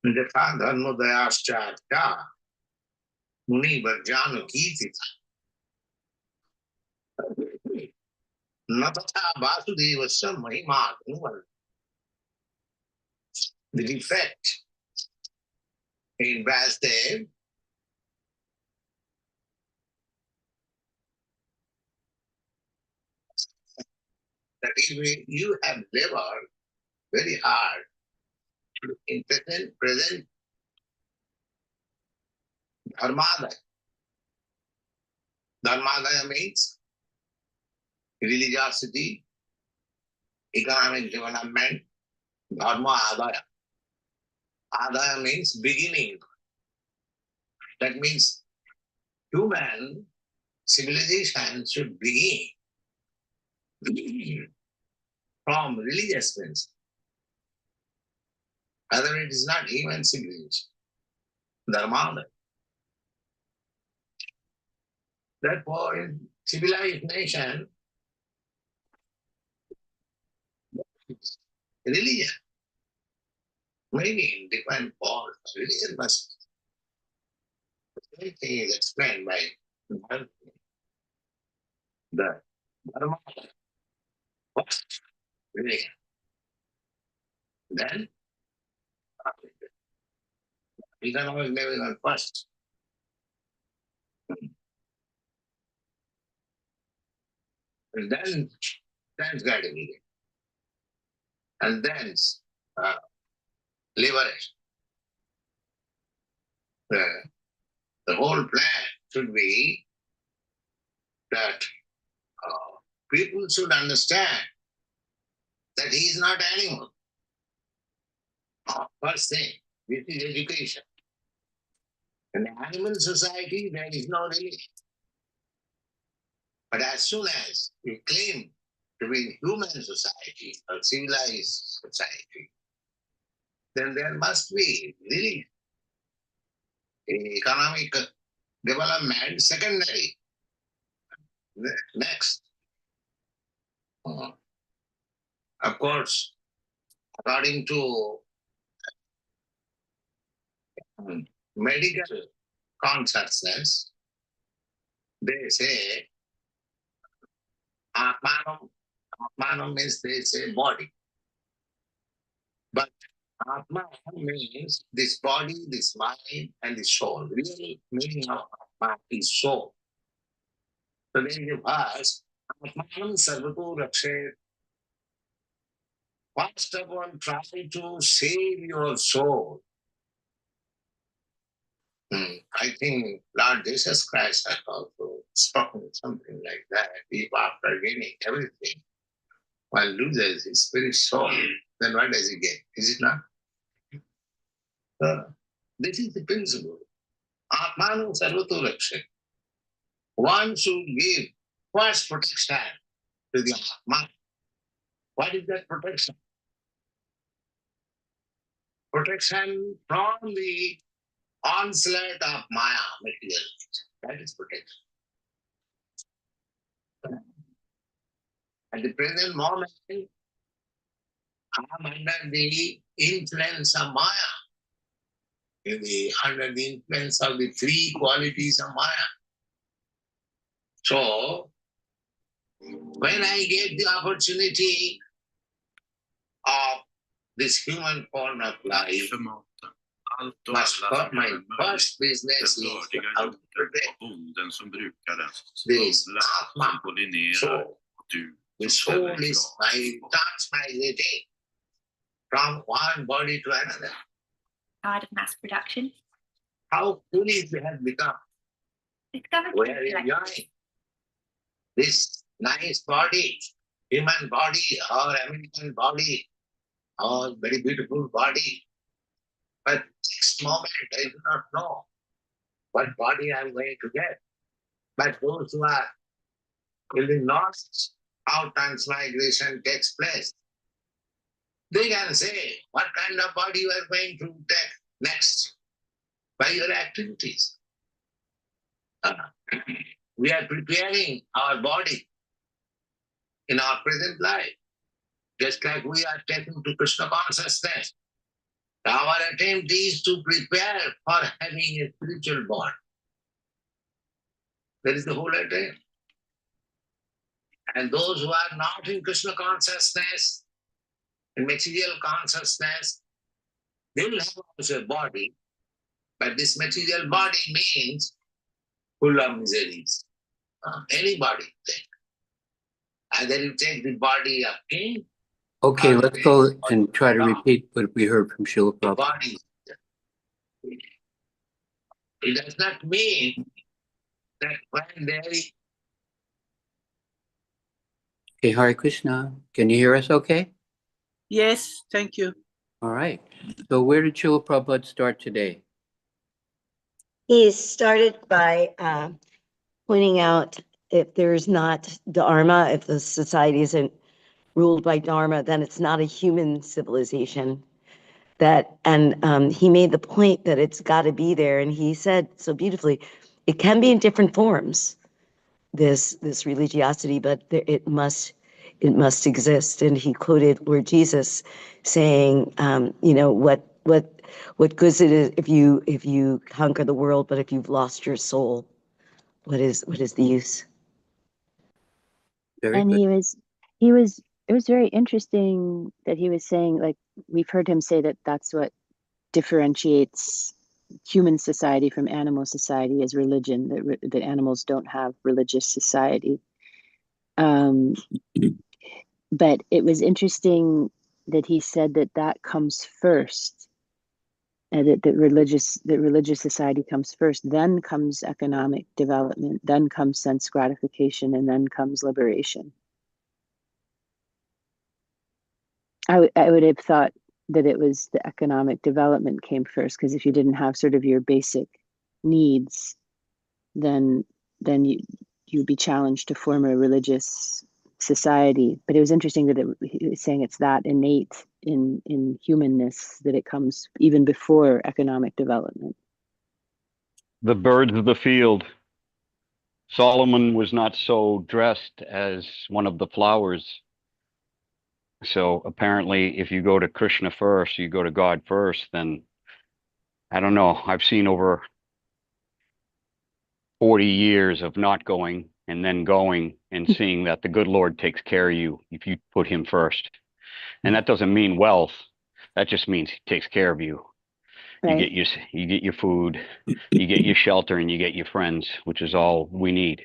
Yatha dharmadayascha muni varjanu kirtita nathatha vasudevasya mahima anuvar. The defect in Vasudev that if you have labored very hard in present dharmadaya. Dharmadaya means religiosity, economic development, dharma adaya. Adaya means beginning. That means human civilization should begin from religious principle. Otherwise it is not human civilization. Dharmadaya. Therefore, in civilized nation, religion, maybe in different forms, religion must. The same thing is explained by the Dharma first religion. Then economic level first. And then sense gratification. And then liberation. The whole plan should be that people should understand that he is not animal. First thing, this is education. In the animal society, there is no religion. But as soon as you claim to be in human society or civilized society, then there must be religion. Economic development, secondary. Next. Of course, according to medical consciousness, they say Atmanam. Atmanam means they say body. But Atma means this body, this mind, and the soul. Real meaning of Atma is soul. So then you ask, Atmanam sarvato rakshe. First of all, try to save your soul. I think Lord Jesus Christ has also spoken something like that. If after gaining everything, one loses his spirit soul, then what does he gain? Is it not? This is the principle. Atmanu sarvato rakshe. One should give first protection to the Atma. What is that protection? Protection from the onslaught of Maya, material. That is protection. At the present moment, I am under the influence of Maya, under the influence of the three qualities of Maya. So, when I get the opportunity of this human form of life, my first business is how to protect this Atma. So, the soul is transmigrating from one body to another. Of mass production. How foolish we have become. We are enjoying this nice body, human body or American body or very beautiful body. But next moment I do not know what body I am going to get. But those who are in the north, how transmigration takes place, they can say what kind of body you are going to take next by your activities. We are preparing our body in our present life, just like we are taking to Krishna consciousness. Our attempt is to prepare for having a spiritual bond. That is the whole attempt. And those who are not in Krishna consciousness, in material consciousness, they will have also a body, but this material body means full of miseries. Any body take. Either you take the body of king. Okay, let's go and try to repeat what we heard from Srila The Prabhupada. body. It does not mean that when there is. Okay, Hare Krishna. Can you hear us okay? Yes, thank you. All right. So where did Srila Prabhupada start today? He started by pointing out if there's not Dharma, if the society isn't ruled by Dharma, then it's not a human civilization. He made the point that it's got to be there, and he said so beautifully, it can be in different forms, this religiosity, but it must exist. And he quoted Lord Jesus saying, what good it is if you conquer the world, but if you've lost your soul, what is the use? Very And good. it was very interesting that he was saying, like, we've heard him say that that's what differentiates human society from animal society is religion, that animals don't have religious society. But it was interesting that he said that comes first, and that religious society comes first, then comes economic development, then comes sense gratification, and then comes liberation. I would have thought that it was the economic development came first, because if you didn't have sort of your basic needs, then you'd be challenged to form a religious society. But it was interesting that he was saying it's that innate in humanness that it comes even before economic development. The birds of the field. Solomon was not so dressed as one of the flowers. So apparently, if you go to Krishna first, you go to God first, then I don't know. I've seen over 40 years of not going and then going and seeing that the good Lord takes care of you if you put him first. And that doesn't mean wealth. That just means he takes care of you. Right. You get your food, you get your shelter, and you get your friends, which is all we need.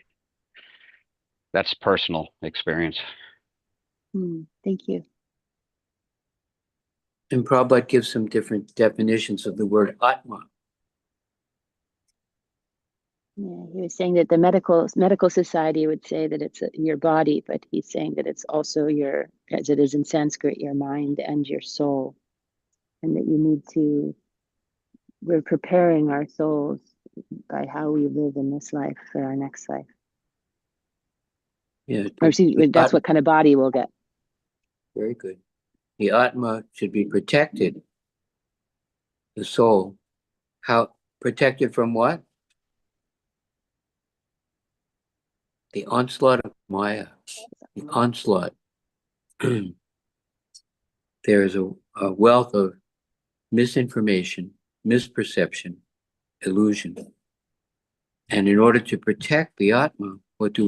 That's personal experience. Thank you. And Prabhupada gives some different definitions of the word Atma. Yeah, he was saying that the medical society would say that it's your body, but he's saying that it's also your, as it is in Sanskrit, your mind and your soul, and that we're preparing our souls by how we live in this life for our next life. Yeah, Or that's what kind of body we'll get. very good. The Atma should be protected. The soul. How protected from what? The onslaught of Maya. The onslaught. There is a wealth of misinformation, misperception, illusion. And in order to protect the Atma, what do?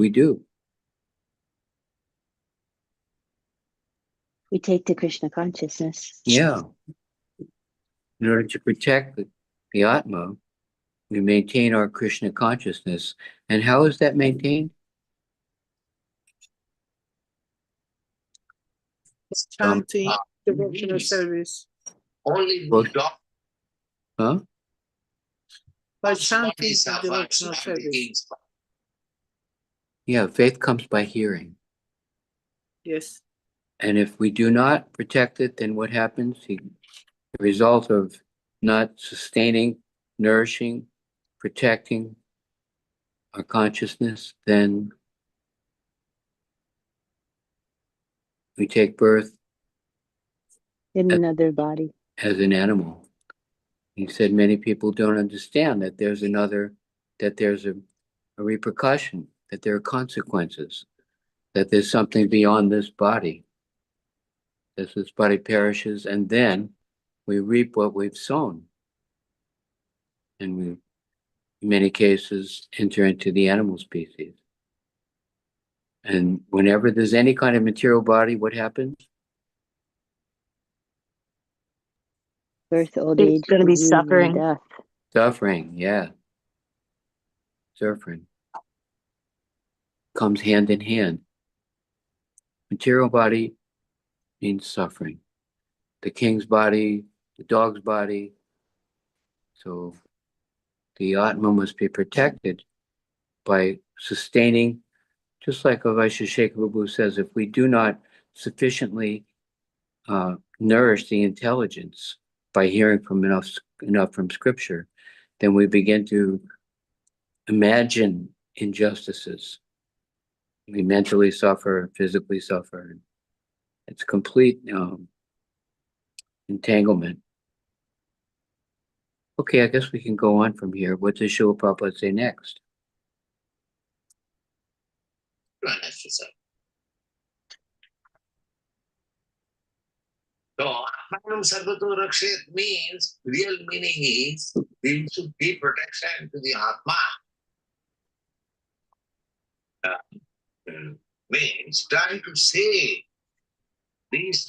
We take to Krishna consciousness. Yeah. In order to protect the Atma, we maintain our Krishna consciousness. And how is that maintained? Chanting, devotional service. Only Well, dog. Huh? By chanting the devotional service. Yeah, faith comes by hearing. Yes. And if we do not protect it, then what happens? The result of not sustaining, nourishing, protecting our consciousness, then we take birth In another body. as an animal. He said many people don't understand that there's a repercussion, that there are consequences, that there's something beyond this body. As this body perishes, and then we reap what we've sown. And we, in many cases, enter into the animal species. And whenever there's any kind of material body, what happens? Birth, old There's age, going to be disease, and suffering. death. Suffering, yeah. Suffering comes hand in hand. Material body means suffering. The king's body, the dog's body. So the Atma must be protected by sustaining, just like Vaisheshika Prabhu says, if we do not sufficiently nourish the intelligence by hearing from enough from scripture, then we begin to imagine injustices. We mentally suffer, physically suffer. It's complete entanglement. Okay, I guess we can go on from here. What does Srila Prabhupada say next? Unnecessary. So, Atmanam Sarvato Rakshet means, real meaning is, we should give protection to the Atma. Means trying to save this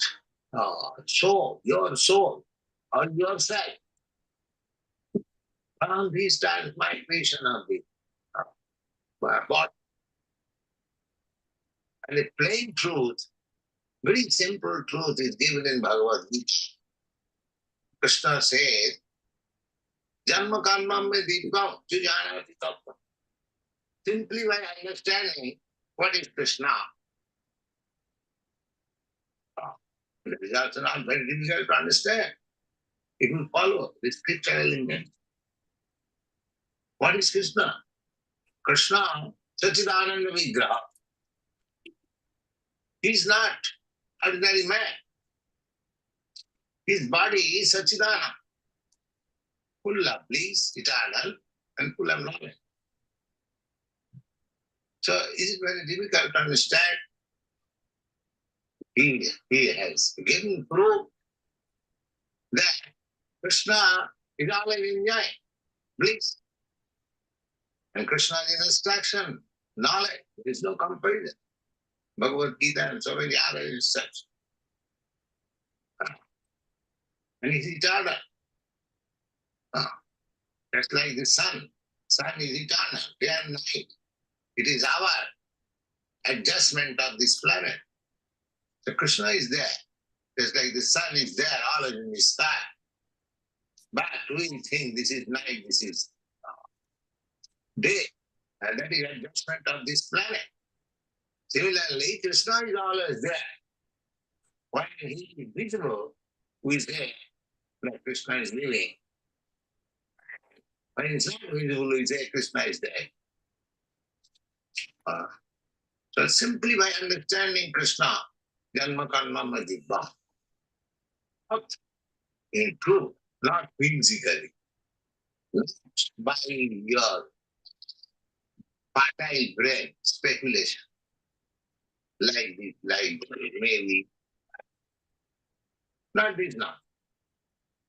soul, your soul, or yourself from this transmigration of the body. And the plain truth, very simple truth is given in Bhagavad Gita. Krishna says, Janma karma me deepam chujanati tattva. Simply by understanding what is Krishna. It is also not very difficult to understand. It will follow the scriptural element. What is Krishna? Krishna, Sachidananda Vigraha. He is not ordinary man. His body is Sachidana, full of bliss, eternal, and full of knowledge. So is it very difficult to understand? He has given proof that Krishna is always enjoying bliss. And Krishna is instruction, knowledge. There is no comparison. Bhagavad Gita and so many others such. And he's eternal. Just like the sun. Sun is eternal, day and night. It is our adjustment of this planet. So Krishna is there. Just like the sun is there, always in the sky. But we think this is night, this is day. And that is adjustment of this planet. Similarly, Krishna is always there. When he is visible, we say that Krishna is living. When it's not visible, we say Krishna is there. So simply by understanding Krishna, Janma Karma Madhibha, in truth, not whimsically, not by your fertile brain speculation, like this, like maybe. Not this now.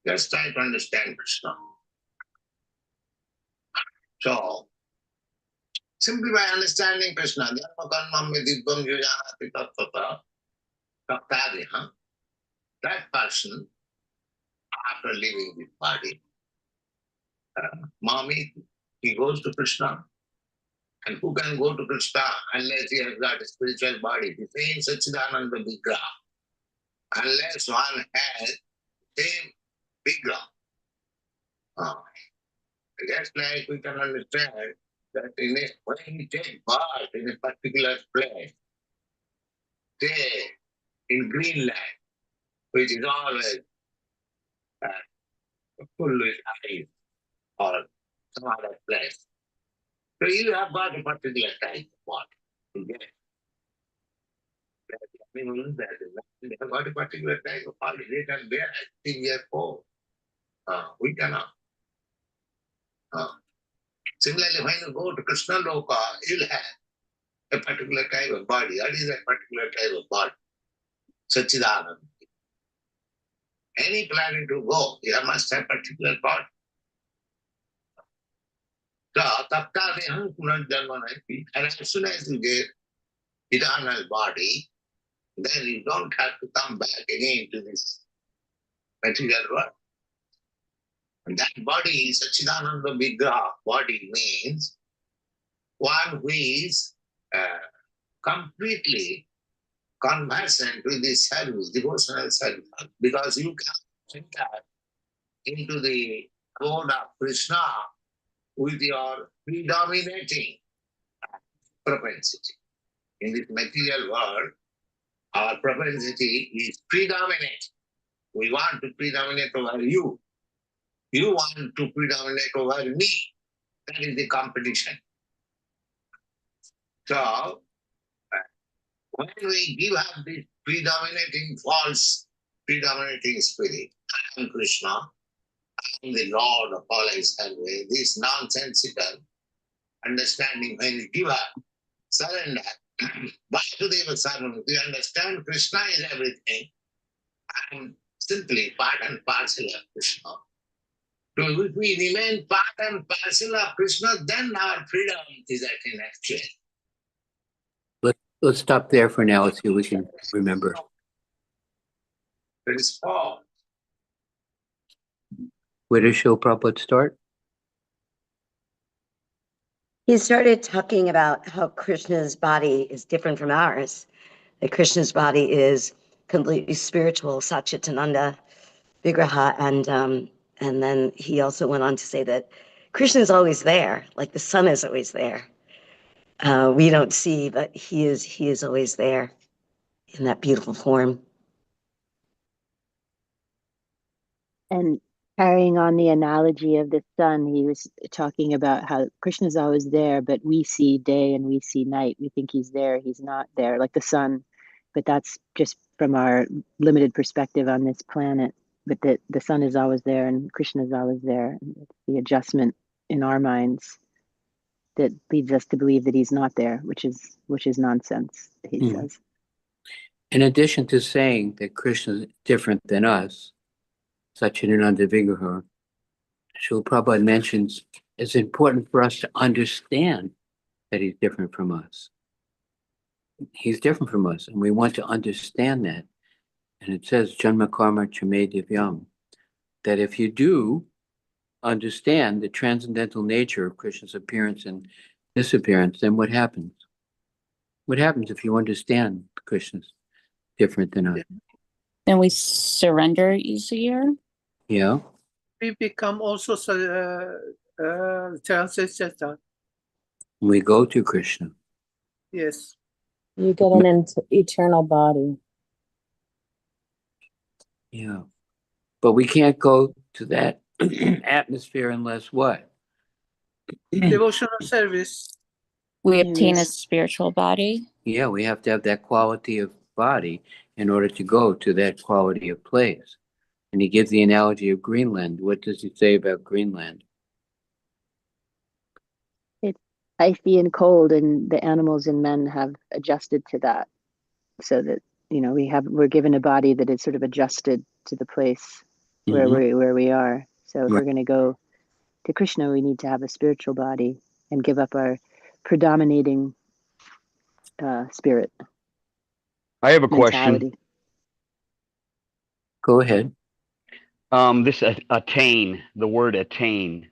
Just try to understand Krishna. So, simply by understanding Krishna, Dharma Karma Vidibham Yujanati Tattva Tattadriha, that person, after leaving this body, Mami, he goes to Krishna. And who can go to Krishna unless he has got a spiritual body? The same Sachidananda Vigraha. Unless one has the same Vigraha. Just like we can understand that when you take birth in a particular place, say in Greenland, which is always full with ice, or some other place. So you have got a particular type of water. You get animals that they have got a particular type of water. They can bear. I think we are poor. We cannot. Similarly, when you go to Krishna Loka, you'll have a particular type of body. What is that particular type of body? Sachidananda. any planet you go, you must have particular body. So, taptadeham punarjanma naiti. And as soon as you get eternal body, then you don't have to come back again to this material world. And that body, Sachidananda Vigraha body, means one who is completely conversant with this service, devotional service, because you can enter into the abode of Krishna with your predominating propensity. In this material world, our propensity is predominant. We want to predominate over you. You want to predominate over me. That is the competition. So, when we give up this predominating false, predominating spirit, I am Krishna, I am the Lord of all I survey, this nonsensical understanding, when we give up, surrender, Vasudeva Sarvam, we understand Krishna is everything. I am simply part and parcel of Krishna. So if we remain part and parcel of Krishna, then our freedom is at an actual. Let's stop there for now. Let's see what we can remember. It is false. Where does Srila Prabhupada start? He started talking about how Krishna's body is different from ours, that Krishna's body is completely spiritual, Satchitananda Vigraha, and then he also went on to say that Krishna is always there, like the sun is always there. We don't see, but he is always there in that beautiful form. And carrying on the analogy of the sun, he was talking about how Krishna is always there, but we see day and we see night. We think he's there, he's not there, like the sun. But that's just from our limited perspective on this planet. But the sun is always there and Krishna is always there. And it's the adjustment in our minds that leads us to believe that he's not there, which is nonsense, he says. In addition to saying that Krishna is different than us, Satchitananda Vigraha, Srila Prabhupada mentions it's important for us to understand that he's different from us. He's different from us, and we want to understand that. And it says, Janma Karma Chame Divyam, that if you do understand the transcendental nature of Krishna's appearance and disappearance, then what happens? What happens if you understand Krishna's different than us? Then we surrender easier. Yeah. We become also transcendental. We go to Krishna. Yes. You get an eternal body. Yeah. But we can't go to that atmosphere unless what? Devotional service. We obtain a Yes. spiritual body. Yeah, we have to have that quality of body in order to go to that quality of place. And he gives the analogy of Greenland. What does he say about Greenland? It's icy and cold, and the animals and men have adjusted to that, so that we're given a body that is sort of adjusted to the place where we are. So if we're going to go to Krishna, we need to have a spiritual body and give up our predominating spirit. I have a question. Mentality. Go ahead. This attain, the word attain,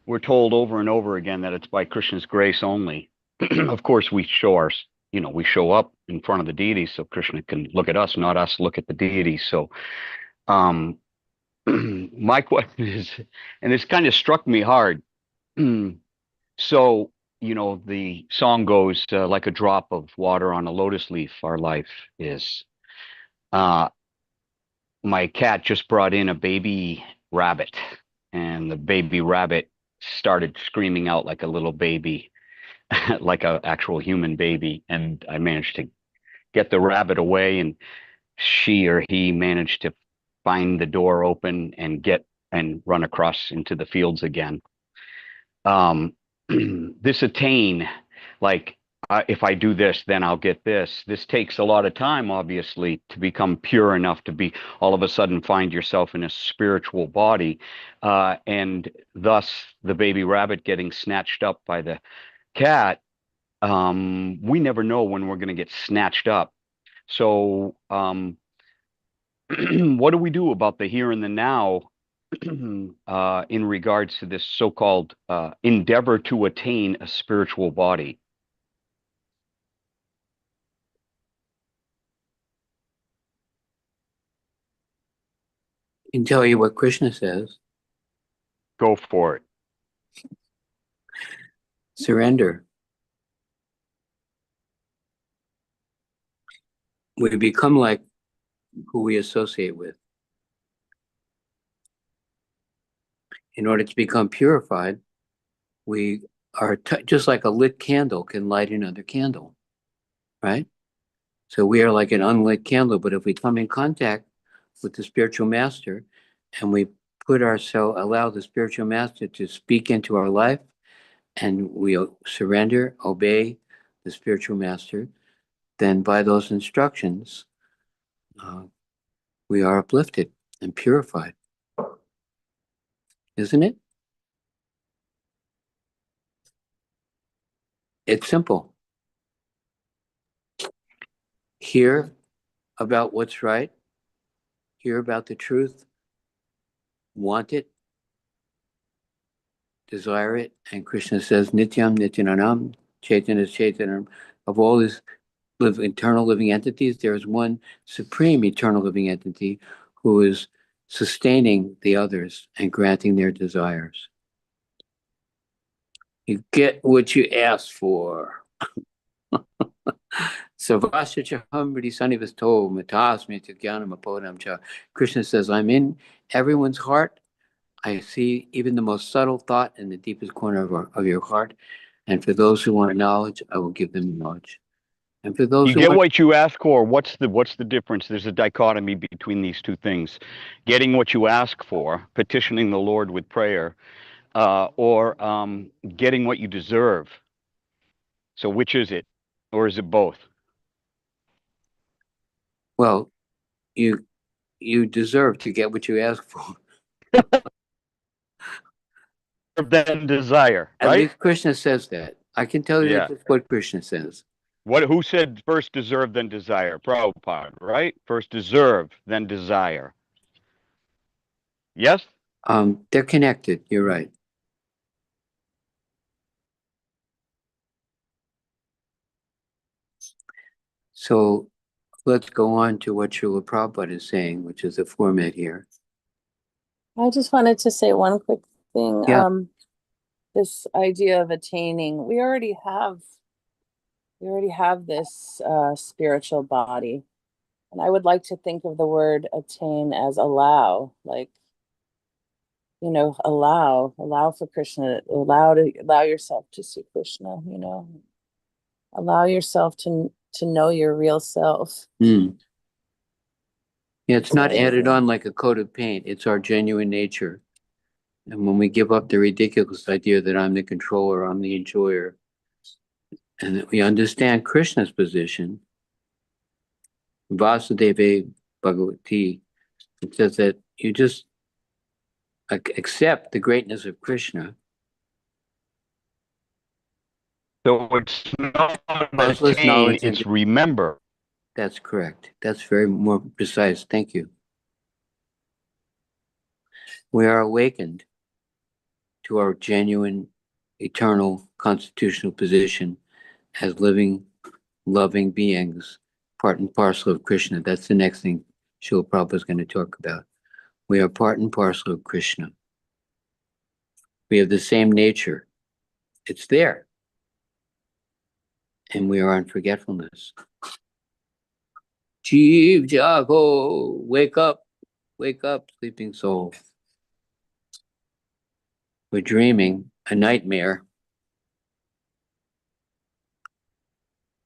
we're told over and over again that it's by Krishna's grace only. Of course, we show up in front of the deity so Krishna can look at us, not us look at the deity. So my question is, and this kind of struck me hard. So, the song goes, like a drop of water on a lotus leaf, our life is. My cat just brought in a baby rabbit, and the baby rabbit started screaming out like a little baby, like an actual human baby. And I managed to get the rabbit away, and she or he managed to find the door open and run across into the fields again. This attain, like if I do this, then I'll get this. This takes a lot of time, obviously, to become pure enough to be all of a sudden find yourself in a spiritual body. And thus the baby rabbit getting snatched up by the cat. We never know when we're going to get snatched up. So, what do we do about the here and the now in regards to this so-called endeavor to attain a spiritual body? I can tell you what Krishna says. Go for it. Surrender. We become like who we associate with. In order to become purified, we are just like a lit candle can light another candle, right? So we are like an unlit candle, but if we come in contact with the spiritual master and we allow the spiritual master to speak into our life, and we surrender, obey the spiritual master, then by those instructions, we are uplifted and purified. Isn't it? It's simple. Hear about what's right, hear about the truth, want it, desire it, and Krishna says, Nityam, Nityananam, Chaitanya is Chaitanam. Of all these eternal living entities, there is one supreme eternal living entity who is sustaining the others and granting their desires. You get what you ask for. Krishna says, I'm in everyone's heart. I see even the most subtle thought in the deepest corner of your heart. And for those who want knowledge, I will give them knowledge. And for those You who get want, what you ask for. What's the difference? There's a dichotomy between these two things. Getting what you ask for, petitioning the Lord with prayer, or getting what you deserve. So which is it? Or is it both? well, you deserve to get what you ask for. Than desire, At right? least Krishna says that. I can tell you Yeah. that's what Krishna says. Who said first deserve, then desire? Prabhupada, right? First deserve, then desire. Yes? They're connected. You're right. So let's go on to what Srila Prabhupada is saying, which is the format here. I just wanted to say one quick thing. Yeah. This idea of attaining, we already have this spiritual body. And I would like to think of the word attain as allow, like, allow for Krishna, allow yourself to see Krishna, allow yourself to know your real self. Yeah, it's not added on like a coat of paint. It's our genuine nature. And when we give up the ridiculous idea that I'm the controller, I'm the enjoyer, and that we understand Krishna's position, Vasudeva Bhagavati, it says that you just accept the greatness of Krishna. So it's not Senseless attain, knowledge it's and remember. that's correct. That's very more precise. Thank you. We are awakened to our genuine, eternal, constitutional position as living, loving beings, part and parcel of Krishna. That's the next thing Srila Prabhupada is going to talk about. We are part and parcel of Krishna. We have the same nature. It's there. And we are on forgetfulness. Jeev Jago, wake up, sleeping soul. We're dreaming a nightmare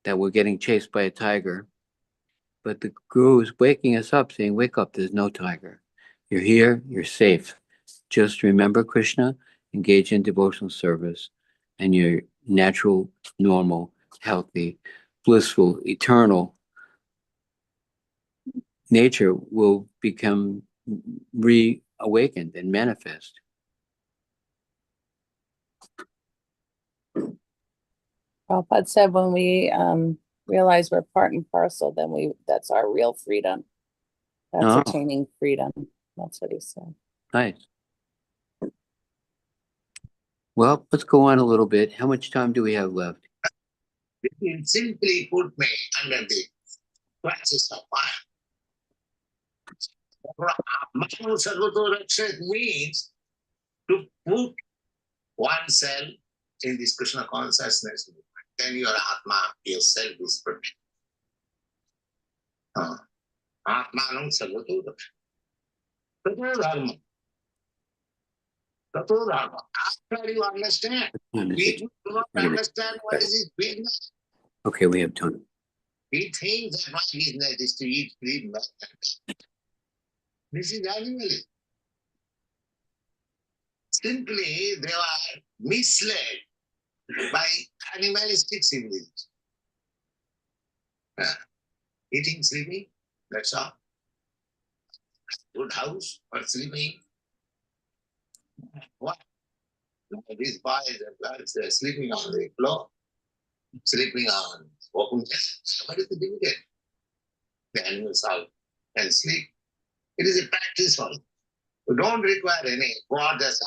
that we're getting chased by a tiger. But the guru is waking us up, saying, wake up, there's no tiger. You're here, you're safe. Just remember Krishna, engage in devotional service, and your natural, normal, healthy, blissful, eternal nature will become reawakened and manifest. Prabhupada said when we realize we're part and parcel, then that's our real freedom. That's Oh. attaining freedom. That's what he said. Nice. Well, let's go on a little bit. How much time do we have left? You simply put me under the classes of It means to put oneself in this Krishna consciousness movement. Then your Atma, yourself is protected. Atmanam sarvato raksha. Tato dharma. Tato dharma. After you understand, people do not understand what is his business. Okay, we have time. He thinks that my business is to eat, sleep, work, and die. This is animalism. Simply, they are misled by animalistic civilization. Eating, sleeping, that's all. Good house for sleeping. What? These boys and girls, they're sleeping on the floor, sleeping on open chest. What is the dividend? The animals out and sleep. It is a practice only. You don't require any borders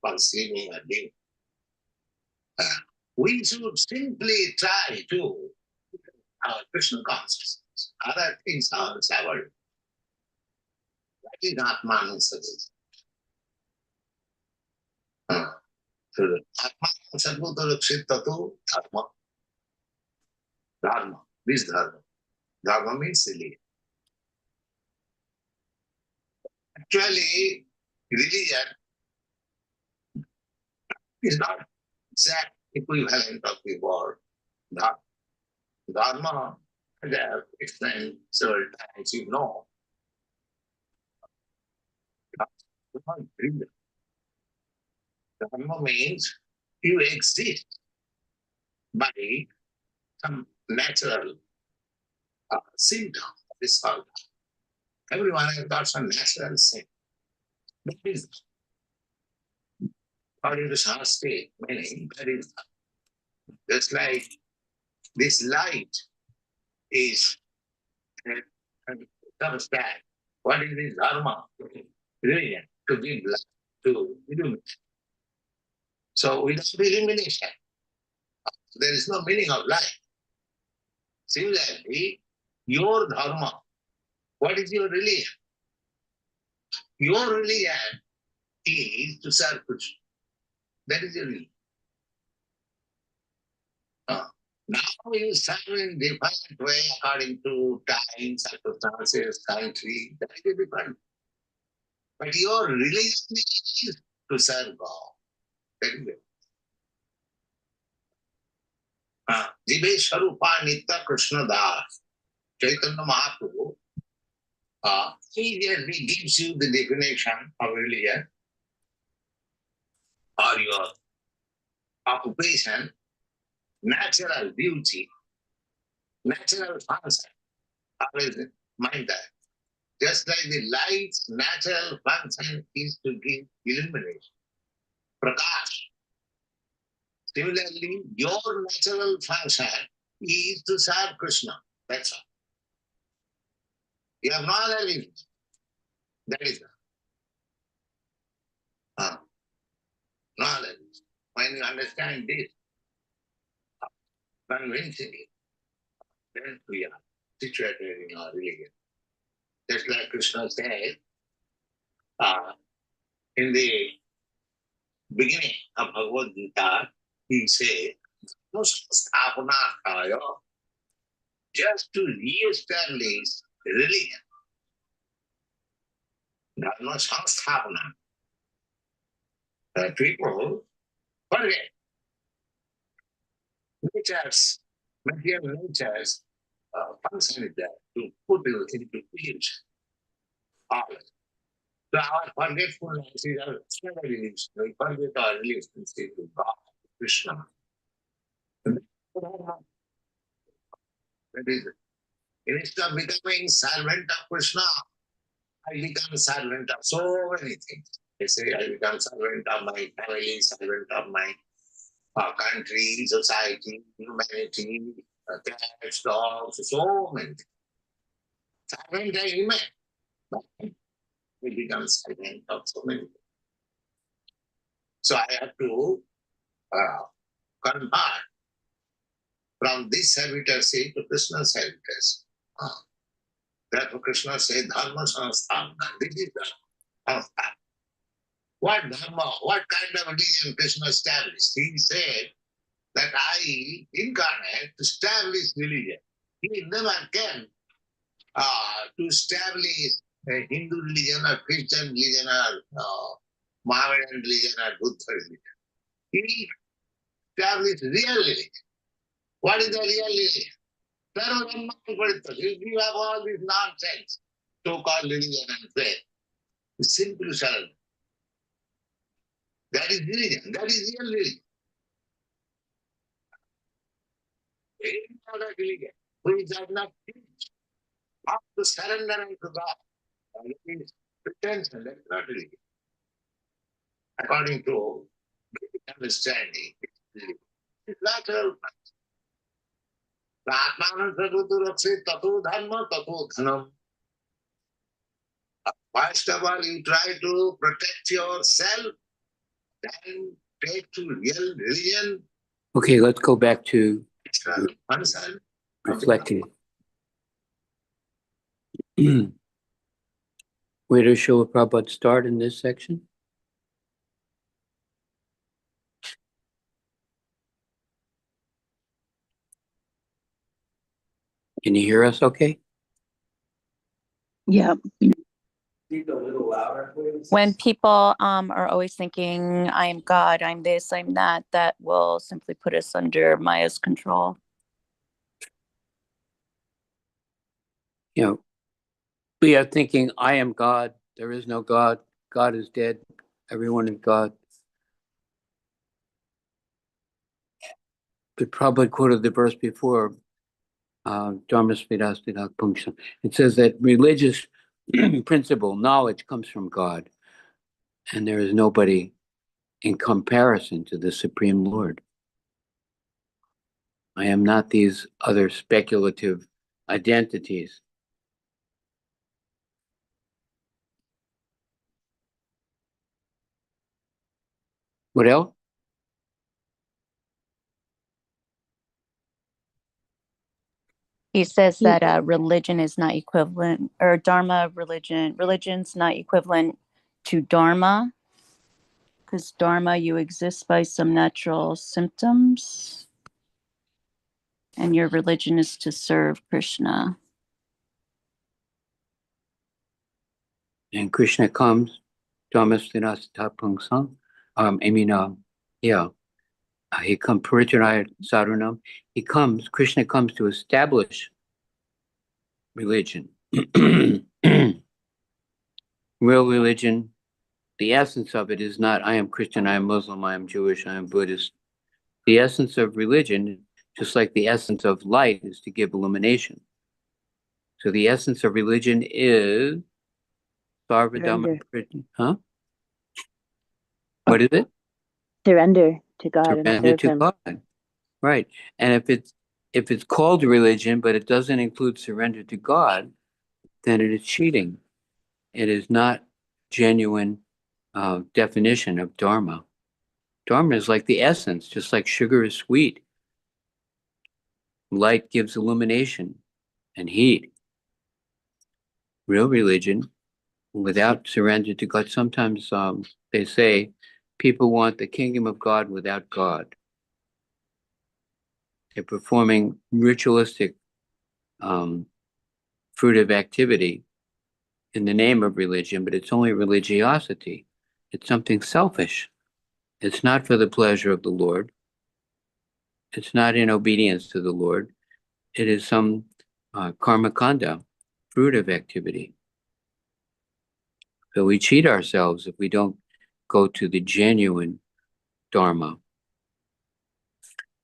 for sleeping or living. We should simply try to our Krishna consciousness. Other things are severed. That is Atman Sadhus. So Atman Sadhuta Lakshitatu Dharma. Dharma. This Dharma. Dharma means silly. Actually, religion is not exact equivalent of the word Dharma. Dharma, as I have explained several times, you know, Dharma means you exist by some natural symptom of this world. Everyone has got some natural symptom. That is, according to Shastra, meaning that is just like this light is comes back. What is this dharma? Religion, to give light, to illuminate. So without illumination, there is no meaning of life. Similarly, your dharma, what is your religion? Your religion is to serve Krishna. That is your religion. Now you serve in different way according to time, circumstances, country. That is different. But your religion is to serve God. That is it. Jive Swarupa Nitya Krishna Das. Chaitanya Mahaprabhu immediately gives you the definition of religion or your occupation, natural beauty, natural function. Always mind that. Just like the light's natural function is to give illumination, prakash. Similarly, your natural function is to serve Krishna. That's all. You have no other reason. That is all. No other reason. When you understand this, convincingly, then we are situated in our religion. Just like Krishna said, in the beginning of Bhagavad Gita, he said, just to re-establish religion. Dharma samsthapana. People forget material nature's function is there to put it into use. Always. So our forgetfulness is our religion. We forget our relationship with God, Krishna. That is, instead of becoming servant of Krishna, I become servant of so many things. I say I become servant of my family, servant of my country, society, humanity, cats, dogs, so many things. Servant I remain, but we become servant of so many things. So I have to convert from this servitorship to Krishna's servitorship. Therefore Krishna says, Dharma Sanstana. This is the Sanstana. What Dharma, what kind of religion Krishna established? He said that I incarnate to establish religion. He never came to establish a Hindu religion or Christian religion or Mohammedan religion or Buddha religion. He established real religion. What is the real religion? You have all this nonsense, so-called religion and faith. Simple surrender. That is religion. That is real religion. Any other religion which does not teach how to surrender unto God, that is pretension, that is not religion. According to Vedic understanding, it's natural. Atmanam sarvatu rakshit tato dharma tato dhanam. First of all, you try to protect yourself, then take to real religion. Okay, let's go back to Concern. reflecting. Where does Srila Prabhupada start in this section? Can you hear us okay? Yeah. Speak a little louder, please. When people are always thinking, I am God, I'm this, I'm that, that will simply put us under Maya's control. You know, we are thinking, I am God, there is no God, God is dead, everyone is God. But Prabhupada quoted the verse before, Dharmasvidasvidha Pungsam. It says that religious principle, knowledge comes from God, and there is nobody in comparison to the Supreme Lord. I am not these other speculative identities. What else? He says that religion is not equivalent, or Dharma religion's not equivalent to Dharma, because Dharma, you exist by some natural symptoms, and your religion is to serve Krishna. And Krishna comes, Dharmasvidasvidha Pungsam. He comes, Paricharanaya Sadhunam. Krishna comes to establish religion. Real religion, the essence of it is not, I am Christian, I am Muslim, I am Jewish, I am Buddhist. The essence of religion, just like the essence of light, is to give illumination. So the essence of religion is Sarvadhamma. Huh? What is it? Surrender to God and Surrender serve to Him. God. Right. And if it's called religion, but it doesn't include surrender to God, then it is cheating. It is not genuine definition of Dharma. Dharma is like the essence, just like sugar is sweet. Light gives illumination and heat. Real religion, without surrender to God, sometimes they say people want the kingdom of God without God. They're performing ritualistic fruitive activity in the name of religion, but it's only religiosity. It's something selfish. It's not for the pleasure of the Lord. It's not in obedience to the Lord. It is some karma kanda, fruitive activity. So we cheat ourselves if we don't go to the genuine Dharma,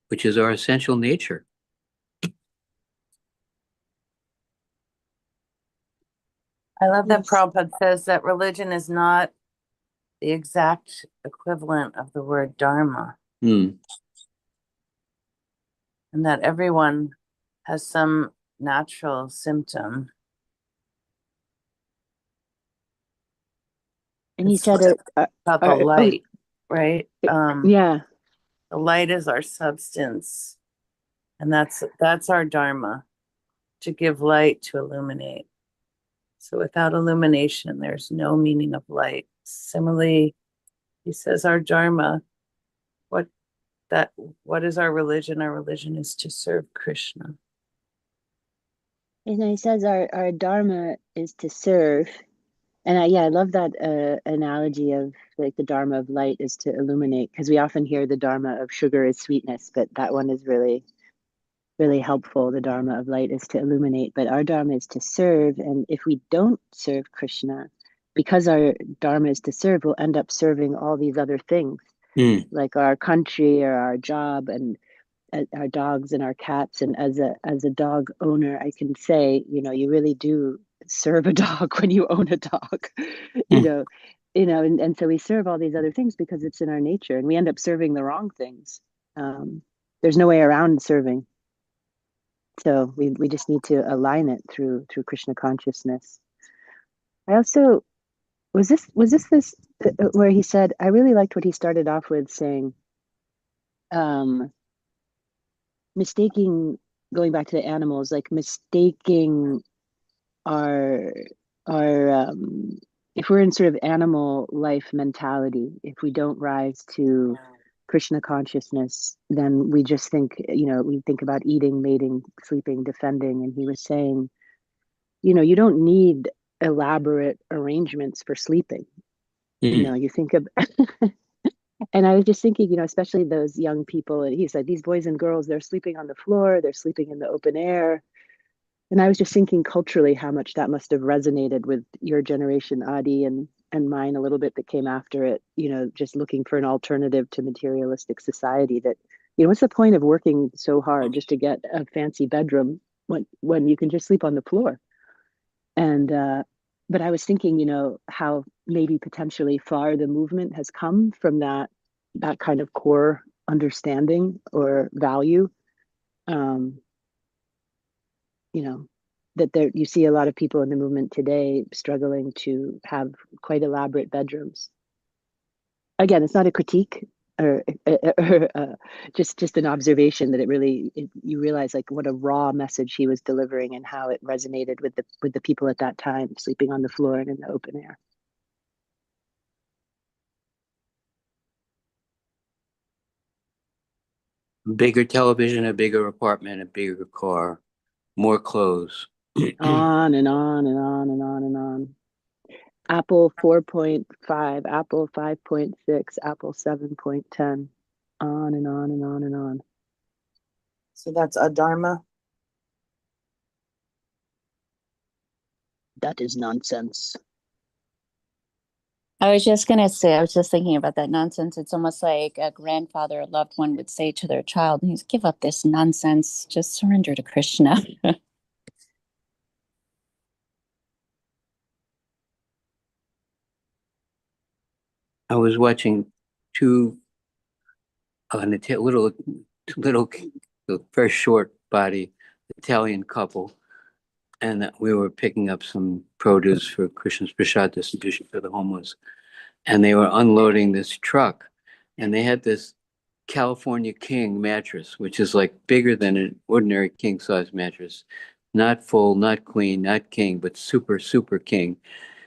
which is our essential nature. I love that Yes. Prabhupada says that religion is not the exact equivalent of the word dharma, Hmm. and that everyone has some natural symptom. And he It's said, about the light, right? yeah, The light is our substance, and that's our dharma, to give light, to illuminate. So without illumination, there's no meaning of light. Similarly, he says our dharma, what what is our religion? Our religion is to serve Krishna. and he says our dharma is to serve. And I love that analogy of like the dharma of light is to illuminate, because we often hear the dharma of sugar is sweetness, but that one is really, really helpful. The dharma of light is to illuminate, but our dharma is to serve. And if we don't serve Krishna, because our dharma is to serve, we'll end up serving all these other things, like our country or our job and our dogs and our cats. And as a dog owner, I can say, you really do serve a dog when you own a dog. And so we serve all these other things because it's in our nature, and we end up serving the wrong things. There's no way around serving, so we just need to align it through Krishna consciousness. I also was this where he said, I really liked what he started off with saying, mistaking, going back to the animals, like mistaking our if we're in sort of animal life mentality, if we don't rise to Krishna consciousness, then we just think, we think about eating, mating, sleeping, defending. And he was saying, you don't need elaborate arrangements for sleeping. You think of and I was just thinking, especially those young people, and he said, these boys and girls, they're sleeping on the floor, they're sleeping in the open air. And I was just thinking culturally how much that must have resonated with your generation, Adi, and mine a little bit that came after it, just looking for an alternative to materialistic society. That, what's the point of working so hard just to get a fancy bedroom when you can just sleep on the floor? And but I was thinking, how maybe potentially far the movement has come from that kind of core understanding or value. You know, that there, you see a lot of people in the movement today struggling to have quite elaborate bedrooms. Again, it's not a critique or just an observation that you realize like what a raw message he was delivering and how it resonated with the people at that time, sleeping on the floor and in the open air. Bigger television, a bigger apartment, a bigger car, more clothes. On and on and on and on and on. Apple 4.5, Apple 5.6, Apple 7.10, on and on and on and on. So that's adharma. That is nonsense. I was just going to say, I was just thinking about that nonsense. It's almost like a grandfather, a loved one would say to their child, he's give up this nonsense, just surrender to Krishna. I was watching two little, very short body Italian couple, and we were picking up some produce for Krishna's Prasad distribution for the homeless, and they were unloading this truck, and they had this California King mattress, which is like bigger than an ordinary king size mattress, not full, not queen, not king, but super, super king.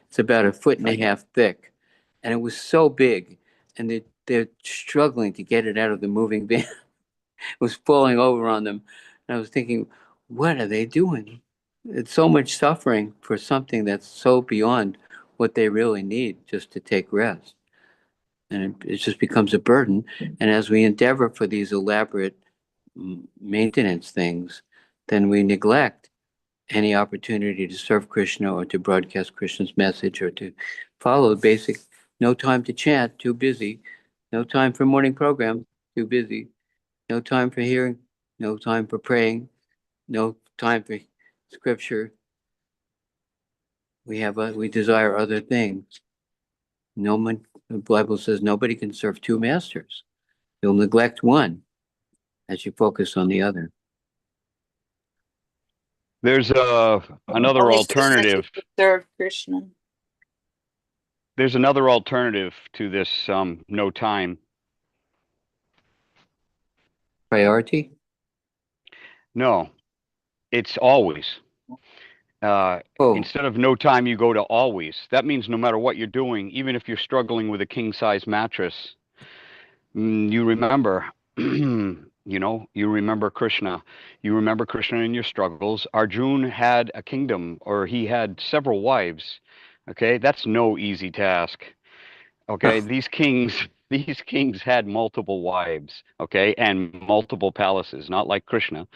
It's about 1.5 feet thick, and it was so big, and they're struggling to get it out of the moving van. It was falling over on them, and I was thinking, what are they doing? It's so much suffering for something that's so beyond what they really need just to take rest, and it just becomes a burden. And as we endeavor for these elaborate maintenance things, then we neglect any opportunity to serve Krishna or to broadcast Krishna's message or to follow the basic no time to chant, too busy, no time for morning program, too busy, no time for hearing, no time for praying, no time for scripture. we desire other things. No one, the Bible says nobody can serve two masters. You'll neglect one as you focus on the other. There's another Only so much alternative. you serve Krishna. There's another alternative to this no time. Priority? No, it's always. Oh, Instead of no time, you go to always. That means no matter what you're doing, even if you're struggling with a king-size mattress, you remember, you remember Krishna. You remember Krishna in your struggles. Arjun had a kingdom, or he had several wives. Okay, that's no easy task. Okay, these kings had multiple wives. Okay, and multiple palaces, not like Krishna,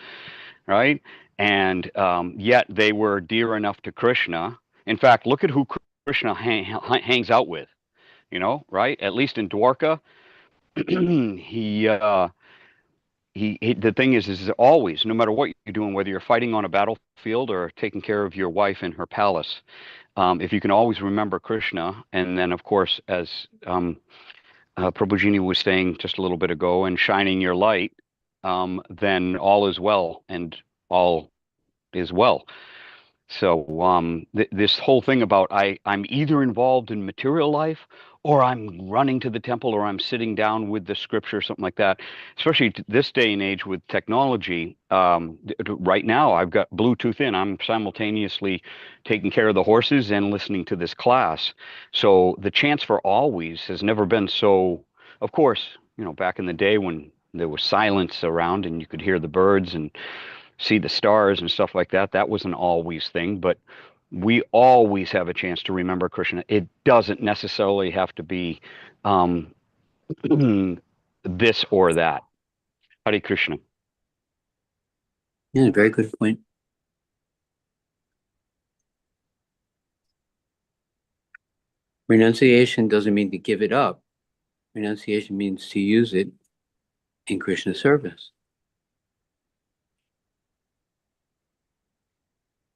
right? And yet they were dear enough to Krishna. In fact, look at who Krishna hangs out with. Right? At least in Dwarka, the thing is always, no matter what you're doing, whether you're fighting on a battlefield or taking care of your wife in her palace, if you can always remember Krishna, and then of course, as Prabhujini was saying just a little bit ago, and shining your light, then all is well, and all is well. So this whole thing about I'm either involved in material life, or I'm running to the temple, or I'm sitting down with the scripture, something like that. Especially this day and age with technology. Right now, I've got Bluetooth in. I'm simultaneously taking care of the horses and listening to this class. So the chance for always has never been so. Of course, back in the day when there was silence around and you could hear the birds and see the stars and stuff like that. That was an always thing, but we always have a chance to remember Krishna. It doesn't necessarily have to be this or that. Hare Krishna. yeah, very good point. Renunciation doesn't mean to give it up. Renunciation means to use it in Krishna service.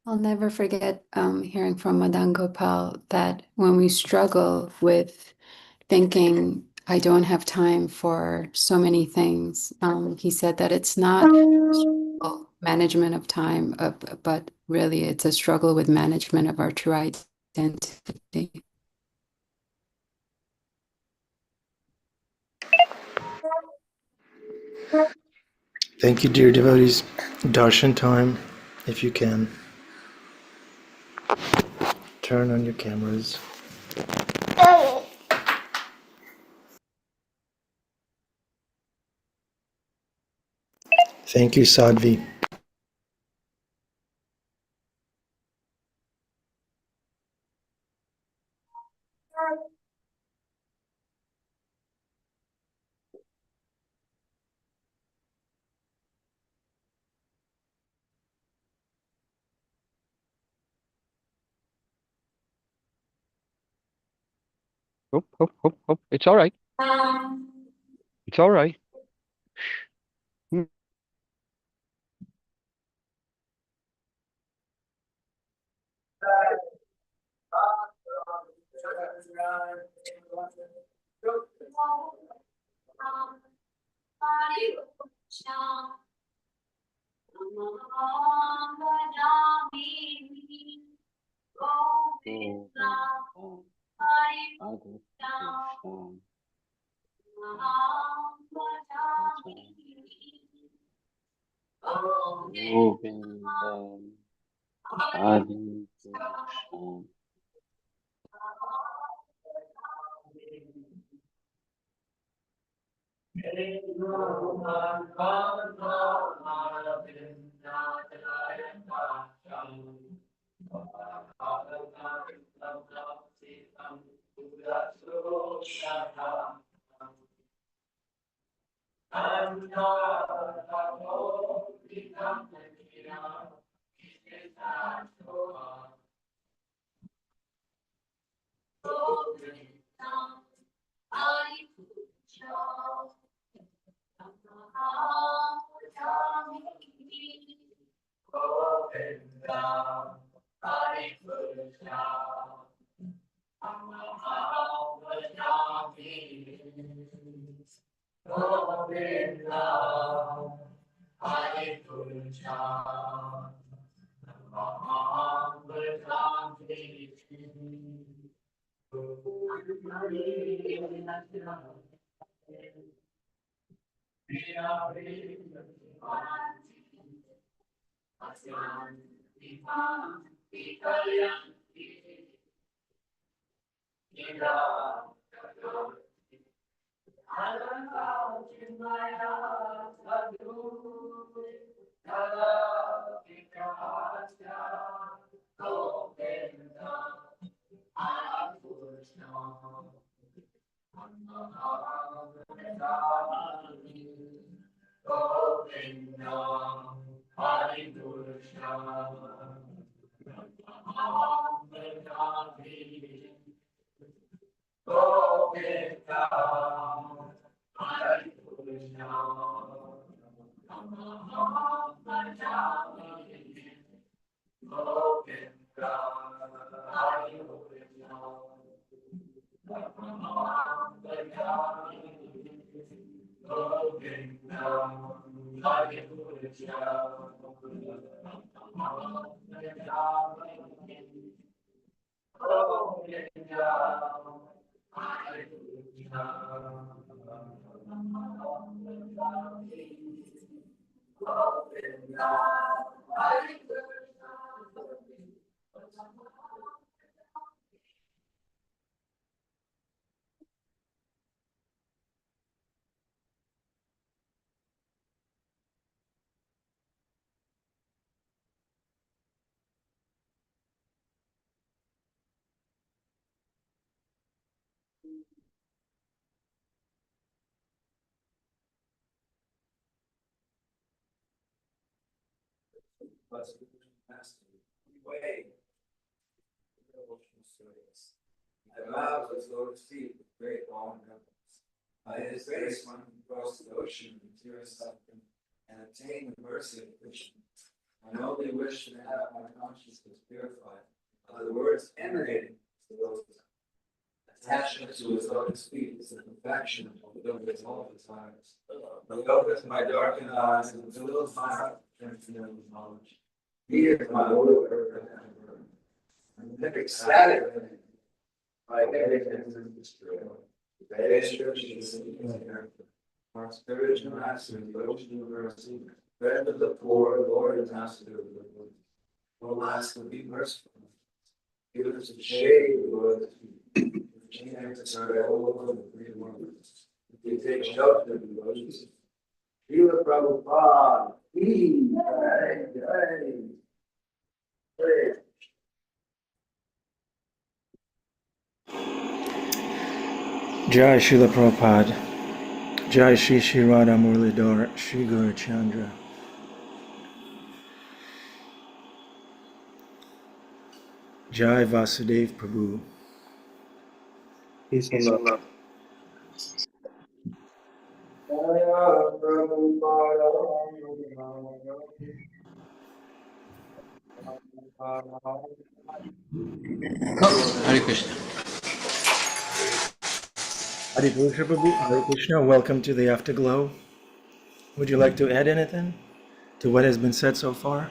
I'll never forget hearing from Madan Gopal that when we struggle with thinking, I don't have time for so many things, he said that it's not management of time, but really it's a struggle with management of our true identity. Thank you, dear devotees. Darshan time, if you can. Turn on your cameras. Thank you, Sadhvi. Oh. It's all right. It's all right. I vow to go to sea with great awe and reverence. By his grace one can cross the ocean with tears suffering and obtain the mercy of Krishna. I only wish to have my consciousness purified by the words emanating from the lotus. Attachment to his lotus feet is the perfection of the yoga's all desires. The yoga is my darkened eyes and fills my heart with transcendental knowledge. He is my Lord forever and ever. I'm ecstatic by everything in this world. The Vedic scriptures and our spiritual master, the ocean of mercy, friend of the poor, Lord and master of the world. O Master, be merciful. Give us the shade of the Lord's feet. If we spread all over the free world. If we take shelter of the lotus. Srila Prabhupada, he, Jai Srila Prabhupada. Jai Shri Shri Radha Murlidhar, Shri Guru Chandra. Jai Vasudev Prabhu. Peace and love. Hare Krishna. Hare Krishna Prabhu. Hare Krishna. Welcome to the Afterglow. Would you like to add anything to what has been said so far?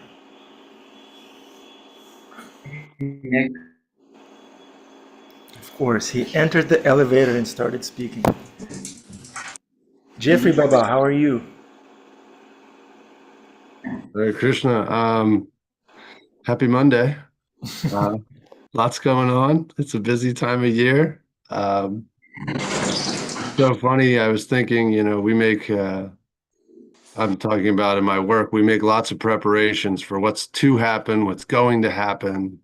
Of course, he entered the elevator and started speaking. Jeffrey Baba, how are you? Hare Krishna. Happy Monday. Lots going on. It's a busy time of year. So funny. I was thinking, we make, I'm talking about in my work, we make lots of preparations for what's to happen, what's going to happen.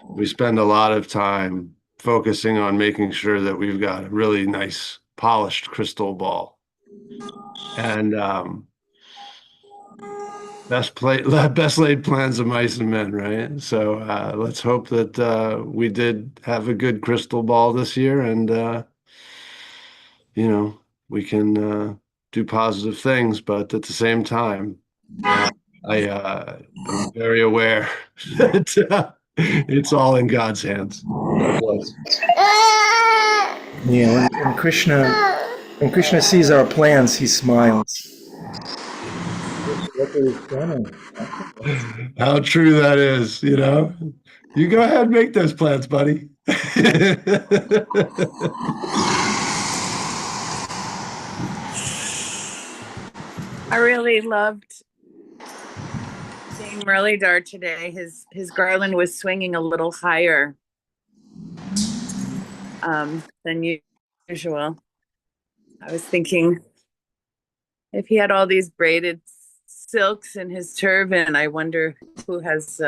We spend a lot of time focusing on making sure that we've got a really nice polished crystal ball. And best laid plans of mice and men, right? So let's hope that we did have a good crystal ball this year, and we can do positive things. But at the same time, I am very aware that it's all in God's hands. God bless. Yeah, when Krishna When Krishna sees our plans, he smiles. What are you planning? How true that is, you know? You go ahead and make those plans, buddy. I really loved seeing Muralidhar today. His garland was swinging a little higher than usual. I was thinking if he had all these braided silks in his turban, I wonder who has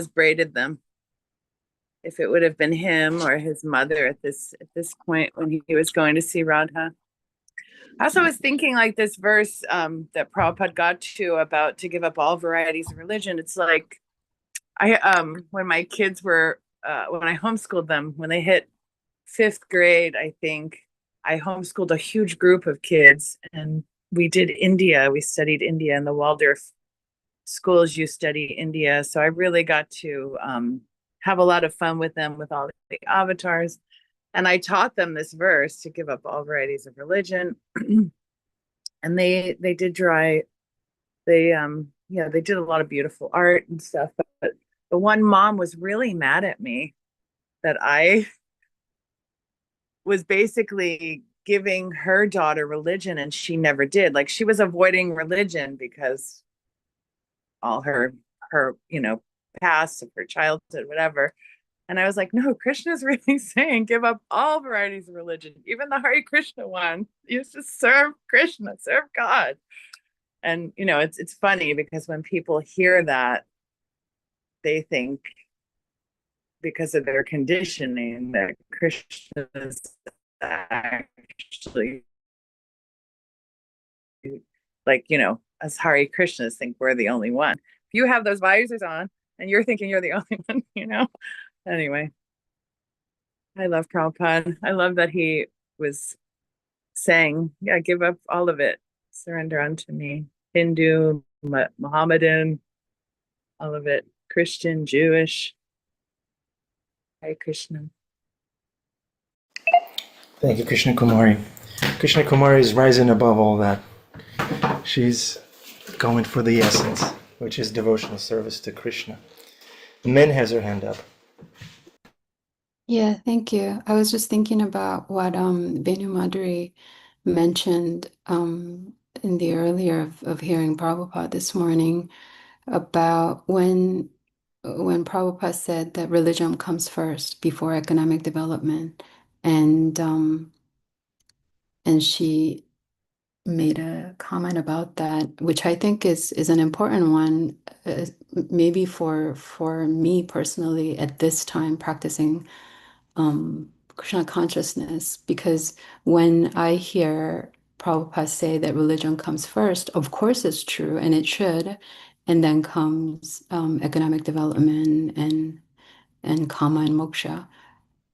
braided them. If it would have been him or his mother at this point when he was going to see Radha. I also was thinking like this verse that Prabhupada got to about to give up all varieties of religion. It's like when my kids were when I homeschooled them, when they hit 5th grade, I think I homeschooled a huge group of kids, and we did India. We studied India in the Waldorf schools. You study India, so I really got to have a lot of fun with them with all the avatars. And I taught them this verse to give up all varieties of religion. And they did they did a lot of beautiful art and stuff. But the one mom was really mad at me that I was basically giving her daughter religion and she never did. Like she was avoiding religion because all her past of her childhood, whatever. And I was like, no, Krishna's really saying give up all varieties of religion, even the Hare Krishna one. You just serve Krishna, serve God. And it's funny because when people hear that, they think because of their conditioning that Krishna is actually like, as Hare Krishnas think we're the only one. If you have those visors on and you're thinking you're the only one, Anyway, I love Prabhupada. I love that he was saying, yeah, give up all of it. Surrender unto me. Hindu, Mohammedan, all of it. Christian, Jewish. Hare Krishna. Thank you, Krishna Kumari. Krishna Kumari is rising above all that. She's going for the essence, which is devotional service to Krishna. Min has her hand up. Yeah, thank you. I was just thinking about what Venu Madhuri mentioned in the earlier of hearing Prabhupada this morning about when Prabhupada said that religion comes first before economic development, and she made a comment about that, which I think is an important one, maybe for me personally at this time practicing Krishna consciousness, because when I hear Prabhupada say that religion comes first, of course it's true and it should, and then comes economic development and karma and moksha.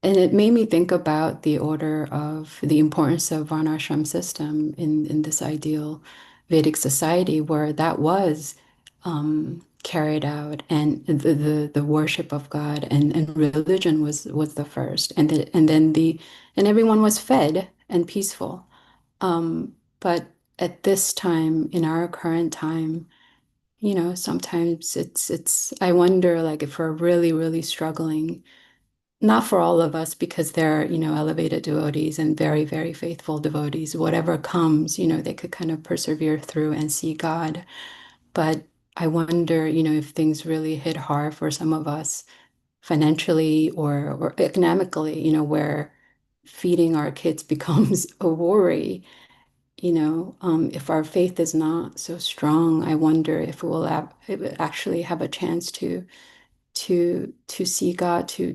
And it made me think about the order of the importance of varnashram system in this ideal Vedic society where that was carried out, and the worship of God and religion was the first, and everyone was fed and peaceful. But at this time, in our current time, sometimes it's I wonder like if we're really, really struggling. Not for all of us, because they're, elevated devotees and very, very faithful devotees. Whatever comes, they could kind of persevere through and see God. But I wonder, if things really hit hard for some of us financially or economically, where feeding our kids becomes a worry. If our faith is not so strong, I wonder if we'll actually have a chance to see God, to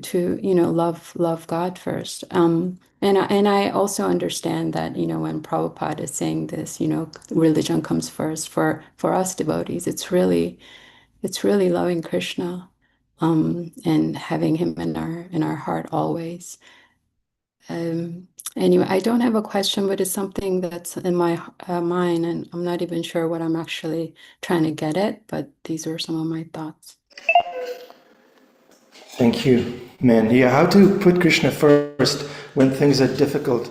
love God first. And I also understand that when Prabhupada is saying this, religion comes first for us devotees. It's really loving Krishna, and having him in our heart always. Anyway, I don't have a question, but it's something that's in my mind, and I'm not even sure what I'm actually trying to get at. But these are some of my thoughts. Thank you, Min. Yeah, how to put Krishna first when things are difficult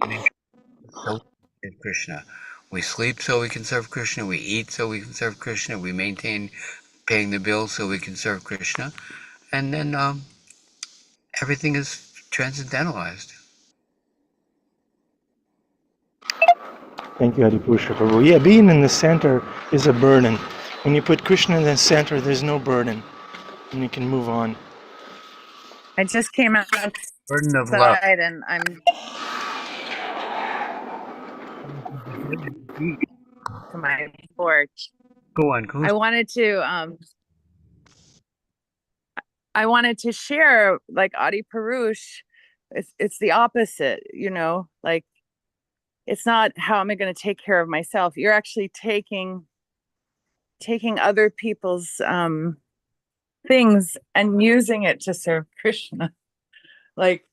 Krishna. We sleep so we can serve Krishna. We eat so we can serve Krishna. We maintain paying the bills so we can serve Krishna. And then everything is transcendentalized. Thank you, Adipusha Prabhu. Yeah, being in the center is a burden. When you put Krishna in the center, there's no burden, and you can move on. I just came Burden of love. outside and I'm to my porch. Go on, I wanted to share like Adi Purush. It's the opposite, like it's not how am I going to take care of myself. You're actually taking other people's things and using it to serve Krishna. Like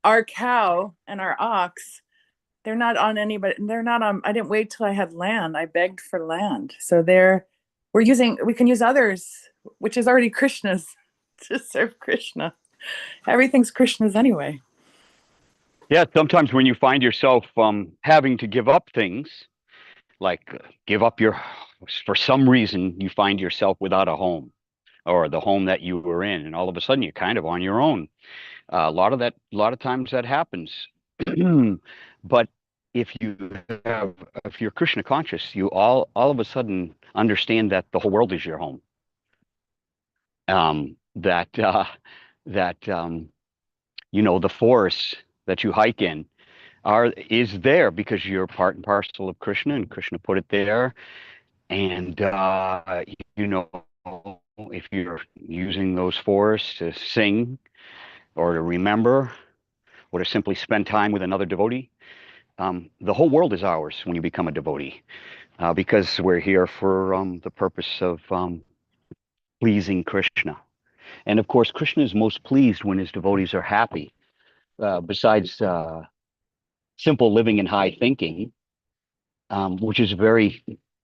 our cow and our ox, they're not on anybody. They're not on. I didn't wait till I had land. I begged for land. So we can use others, which is already Krishna's, to serve Krishna. Everything's Krishna's anyway. Yeah, sometimes when you find yourself having to give up things, like for some reason you find yourself without a home or the home that you were in, and all of a sudden you're kind of on your own. A lot of times that happens. But if you're Krishna conscious, you all of a sudden understand that the whole world is your home. The forest that you hike in is there because you're part and parcel of Krishna, and Krishna put it there. And if you're using those forests to sing or to remember or to simply spend time with another devotee, the whole world is ours when you become a devotee, because we're here for the purpose of pleasing Krishna. And of course, Krishna is most pleased when his devotees are happy. Besides simple living and high thinking, which is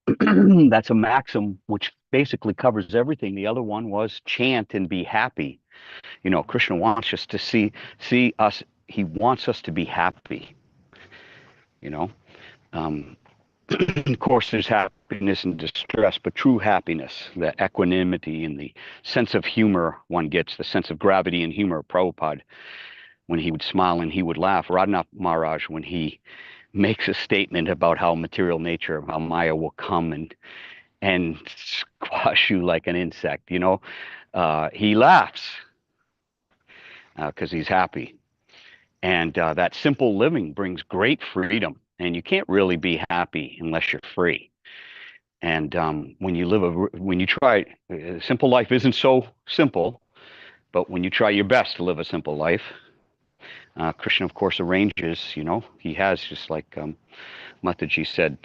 that's a maxim which basically covers everything. The other one was chant and be happy. Krishna wants us to see us. He wants us to be happy. Of course, there's happiness and distress, but true happiness, the equanimity and the sense of humor one gets, the sense of gravity and humor. Prabhupada, when he would smile and he would laugh. Radhanath Maharaj, when he makes a statement about how material nature, how Maya will come and squash you like an insect, he laughs because he's happy. And that simple living brings great freedom. And you can't really be happy unless you're free. And when you try, simple life isn't so simple, but when you try your best to live a simple life, Krishna, of course, arranges, he has, just like Mataji said,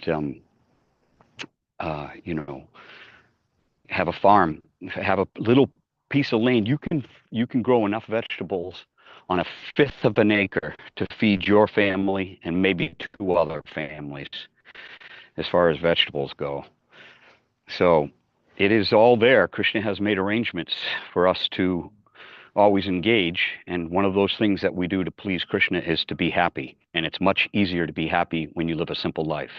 have a farm, have a little piece of land. You can grow enough vegetables on 1/5 of an acre to feed your family and maybe 2 other families as far as vegetables go. So it is all there. Krishna has made arrangements for us to always engage. And one of those things that we do to please Krishna is to be happy. And it's much easier to be happy when you live a simple life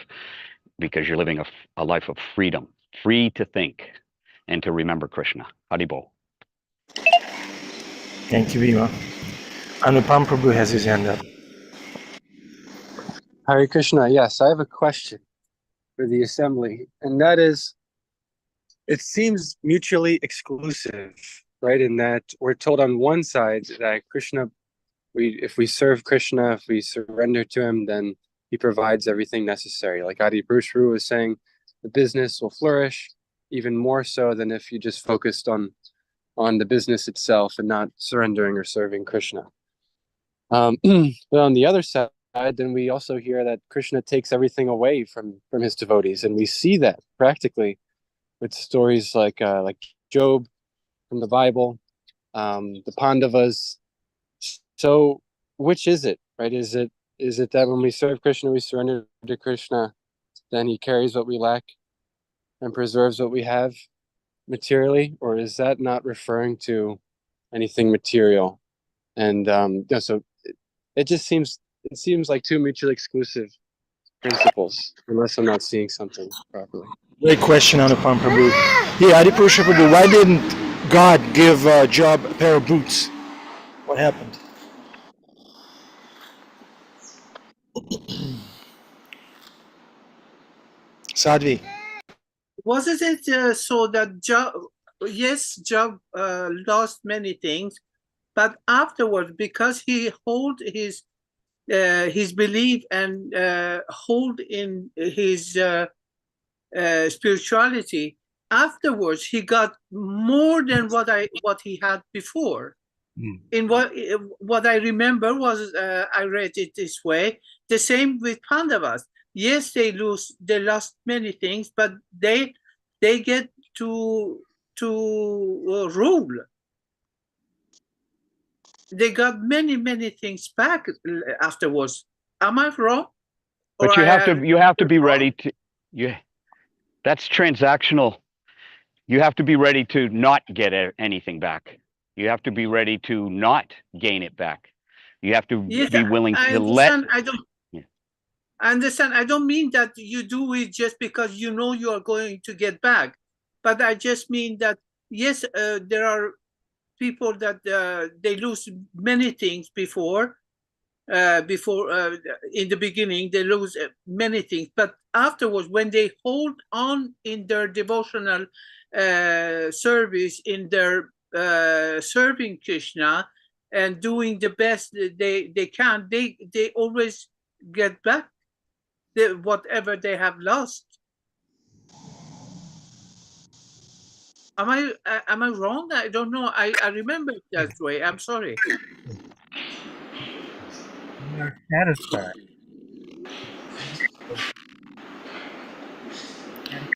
because you're living a life of freedom, free to think and to remember Krishna. Haribol. Thank you, Bhima. Anupam Prabhu has his hand up. Hare Krishna. Yes, I have a question for the assembly, and that is, it seems mutually exclusive, right? In that we're told on one side that Krishna, if we serve Krishna, if we surrender to him, then he provides everything necessary. Like Adi Purush was saying, the business will flourish even more so than if you just focused on the business itself and not surrendering or serving Krishna. But on the other side, then we also hear that Krishna takes everything away from his devotees, and we see that practically with stories like Job from the Bible, the Pandavas. So, which is it, right? Is it that when we serve Krishna, we surrender to Krishna, then he carries what we lack and preserves what we have materially, or is that not referring to anything material? And so it seems like two mutually exclusive principles, unless I'm not seeing something properly. Great question, Anupam Prabhu. Yeah, Adipurusha Prabhu, why didn't God give Job a pair of boots? What happened? Sadhvi. Wasn't it so that Job, yes, Job lost many things, but afterwards, because he hold his belief and hold in his spirituality, afterwards he got more than what he had before. In what I remember was I read it this way. The same with Pandavas. Yes, they lost many things, but they get to rule. They got many things back afterwards. Am I wrong? But Or you have to be ready to that's transactional. You have to be ready to not get anything back. You have to be ready to not gain it back. You have to yes, be willing I to let. understand. I understand. I don't mean that you do it just because you know you are going to get back, but I just mean that yes, there are people that they lose many things before in the beginning they lose many things, but afterwards when they hold on in their devotional service, in their serving Krishna and doing the best they can, they always get back whatever they have lost. Am I wrong? I don't know. I remember it that way. I'm sorry. We are satisfied.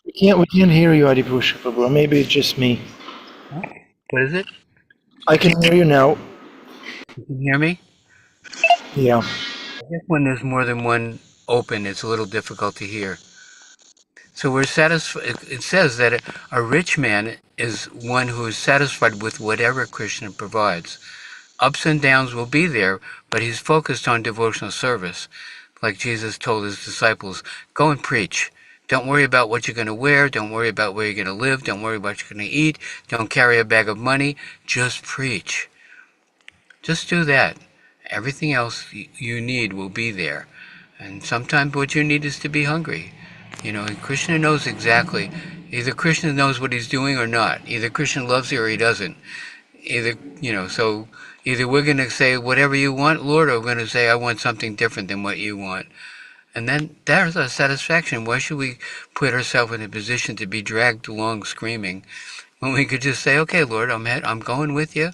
We can't hear you, Adipurusha Prabhu. Maybe it's just me. What is it? I can hear you now. You can hear me? Yeah. I guess when there's more than one open, it's a little difficult to hear. So we're satisfied. It says that a rich man is one who is satisfied with whatever Krishna provides. Ups and downs will be there, but he's focused on devotional service. Like Jesus told his disciples, go and preach. Don't worry about what you're going to wear. Don't worry about where you're going to live. Don't worry about what you're going to eat. Don't carry a bag of money. Just preach. Just do that. Everything else you need will be there. And sometimes what you need is to be hungry. Krishna knows exactly. Either Krishna knows what he's doing or not. Either Krishna loves you or he doesn't. So either we're going to say whatever you want, Lord, or we're going to say I want something different than what you want. And then there's our satisfaction. Why should we put ourselves in a position to be dragged along screaming when we could just say, okay, Lord, I'm going with you.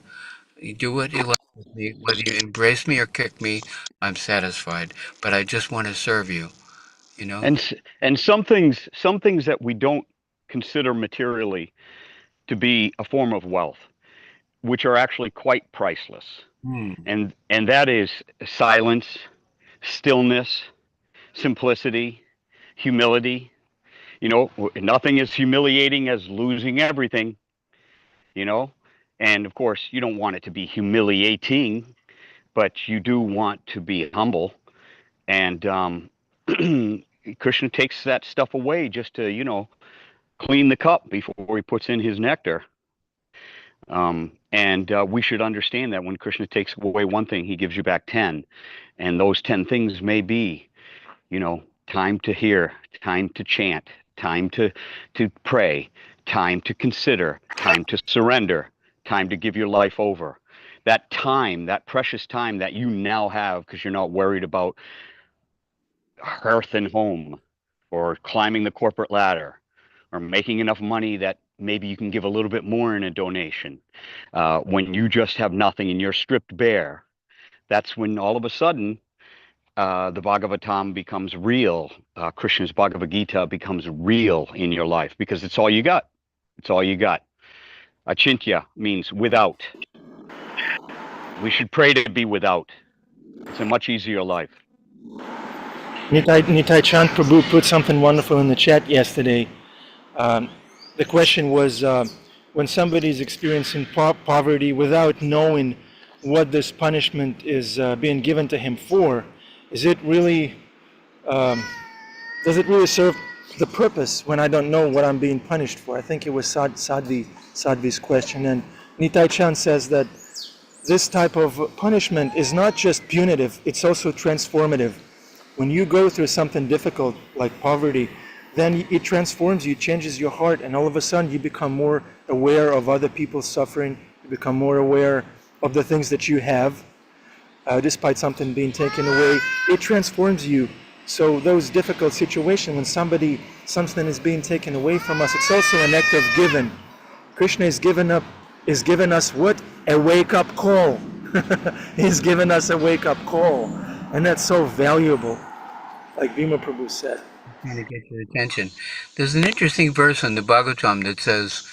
You do what you like with me. Whether you embrace me or kick me, I'm satisfied. But I just want to serve you. And some things that we don't consider materially to be a form of wealth, which are actually quite priceless. And that is silence, stillness, simplicity, humility. Nothing as humiliating as losing everything. And of course you don't want it to be humiliating, but you do want to be humble. And Krishna takes that stuff away just to clean the cup before he puts in his nectar. And we should understand that when Krishna takes away one thing, he gives you back 10. And those 10 things may be, time to hear, time to chant, time to pray, time to consider, time to surrender, time to give your life over. That time, that precious time that you now have because you're not worried about hearth and home or climbing the corporate ladder or making enough money that maybe you can give a little bit more in a donation. When you just have nothing and you're stripped bare, that's when all of a sudden the Bhagavatam becomes real. Krishna's Bhagavad Gita becomes real in your life because it's all you got. It's all you got. Achintya means without. We should pray to be without. It's a much easier life. Nitai Chand Prabhu put something wonderful in the chat yesterday. The question was, when somebody's experiencing poverty without knowing what this punishment is being given to him for, is it really does it really serve the purpose when I don't know what I'm being punished for? I think it was Sadhvi's question. And Nitai Chan says that this type of punishment is not just punitive, it's also transformative. When you go through something difficult like poverty, then it transforms you, changes your heart, and all of a sudden you become more aware of other people's suffering, you become more aware of the things that you have, despite something being taken away. It transforms you. So those difficult situations, when something is being taken away from us, it's also an act of giving. Krishna is given us what? A wake-up call. He's given us a wake-up call. And that's so valuable, like Bhima Prabhu said. Trying to get your attention. There's an interesting verse in the Bhagavatam that says,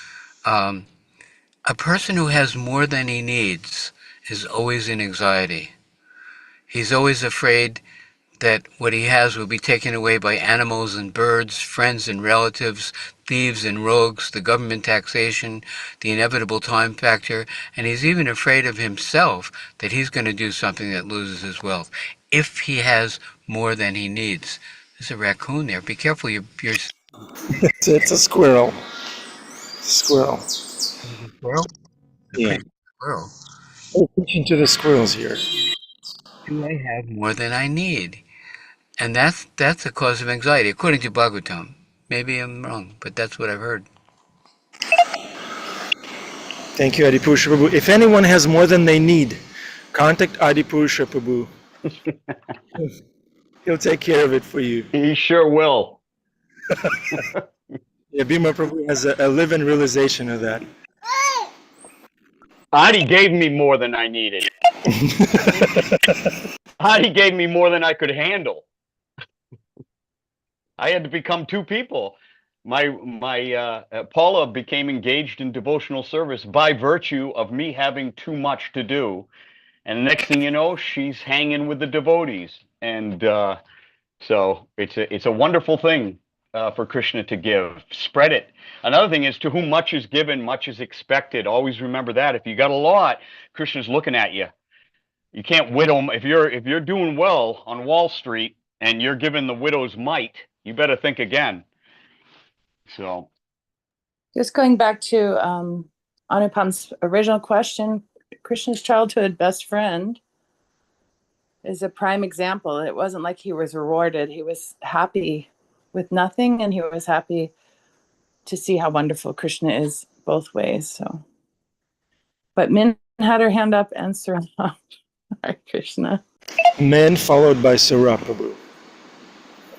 a person who has more than he needs is always in anxiety. He's always afraid that what he has will be taken away by animals and birds, friends and relatives, thieves and rogues, the government taxation, the inevitable time factor, and he's even afraid of himself that he's going to do something that loses his wealth if he has more than he needs. There's a raccoon there. Be careful, you're It's a squirrel. Squirrel. squirrel? A Yeah. pretty squirrel. Pay attention to the squirrels here. Do I have more than I need? And that's a cause of anxiety, according to Bhagavatam. Maybe I'm wrong, but that's what I've heard. Thank you, Adipurusha Prabhu. If anyone has more than they need, contact Adipurusha Prabhu. He'll take care of it for you. He sure will. Yeah, Bhima Prabhu has a living realization of that. Adi gave me more than I needed. Adi gave me more than I could handle. I had to become two people. My Paula became engaged in devotional service by virtue of me having too much to do, and next thing you know, she's hanging with the devotees, and so it's a wonderful thing for Krishna to give. Spread it. Another thing is, to whom much is given, much is expected. Always remember that. If you got a lot, Krishna's looking at you. You can't widow if you're doing well on Wall Street and you're given the widow's mite. You better think again. So, Just going back to Anupam's original question, Krishna's childhood best friend is a prime example. It wasn't like he was rewarded. He was happy with nothing, and he was happy to see how wonderful Krishna is both ways. So, but Min had her hand up, and Srila. Hare Krishna. Men followed by Surah Prabhu.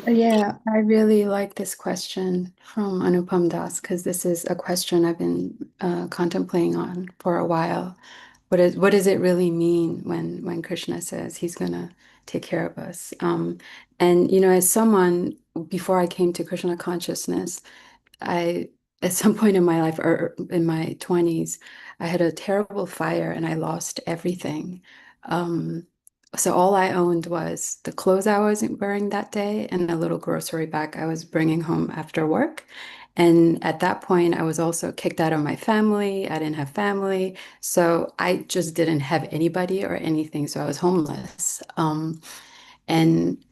Yeah, I really like this question from Anupam Das because this is a question I've been contemplating on for a while. What does it really mean when Krishna says he's gonna take care of us? And as someone before I came to Krishna consciousness, I at some point in my life or in my 20s, I had a terrible fire and I lost everything. So all I owned was the clothes I was wearing that day and a little grocery bag I was bringing home after work. And at that point, I was also kicked out of my family. I didn't have family. So I just didn't have anybody or anything. So I was homeless. And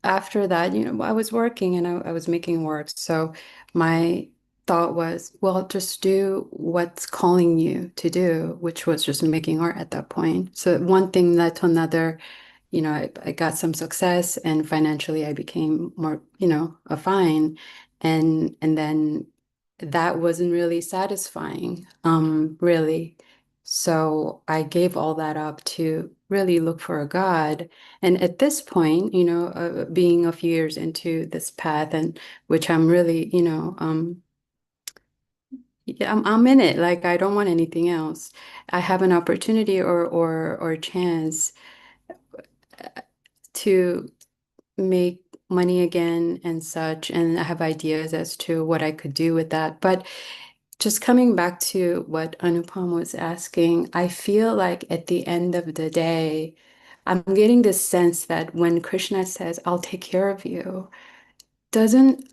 after that, I was working and I was making work. So my thought was, well, just do what's calling you to do, which was just making art at that point. So one thing led to another. I got some success and financially I became more, fine. And then that wasn't really satisfying, really. So I gave all that up to really look for a God. And at this point, being a few years into this path and which I'm really, yeah, I'm in it. Like I don't want anything else. I have an opportunity or chance to make money again and such, and I have ideas as to what I could do with that. But just coming back to what Anupam was asking, I feel like at the end of the day, I'm getting this sense that when Krishna says, I'll take care of you,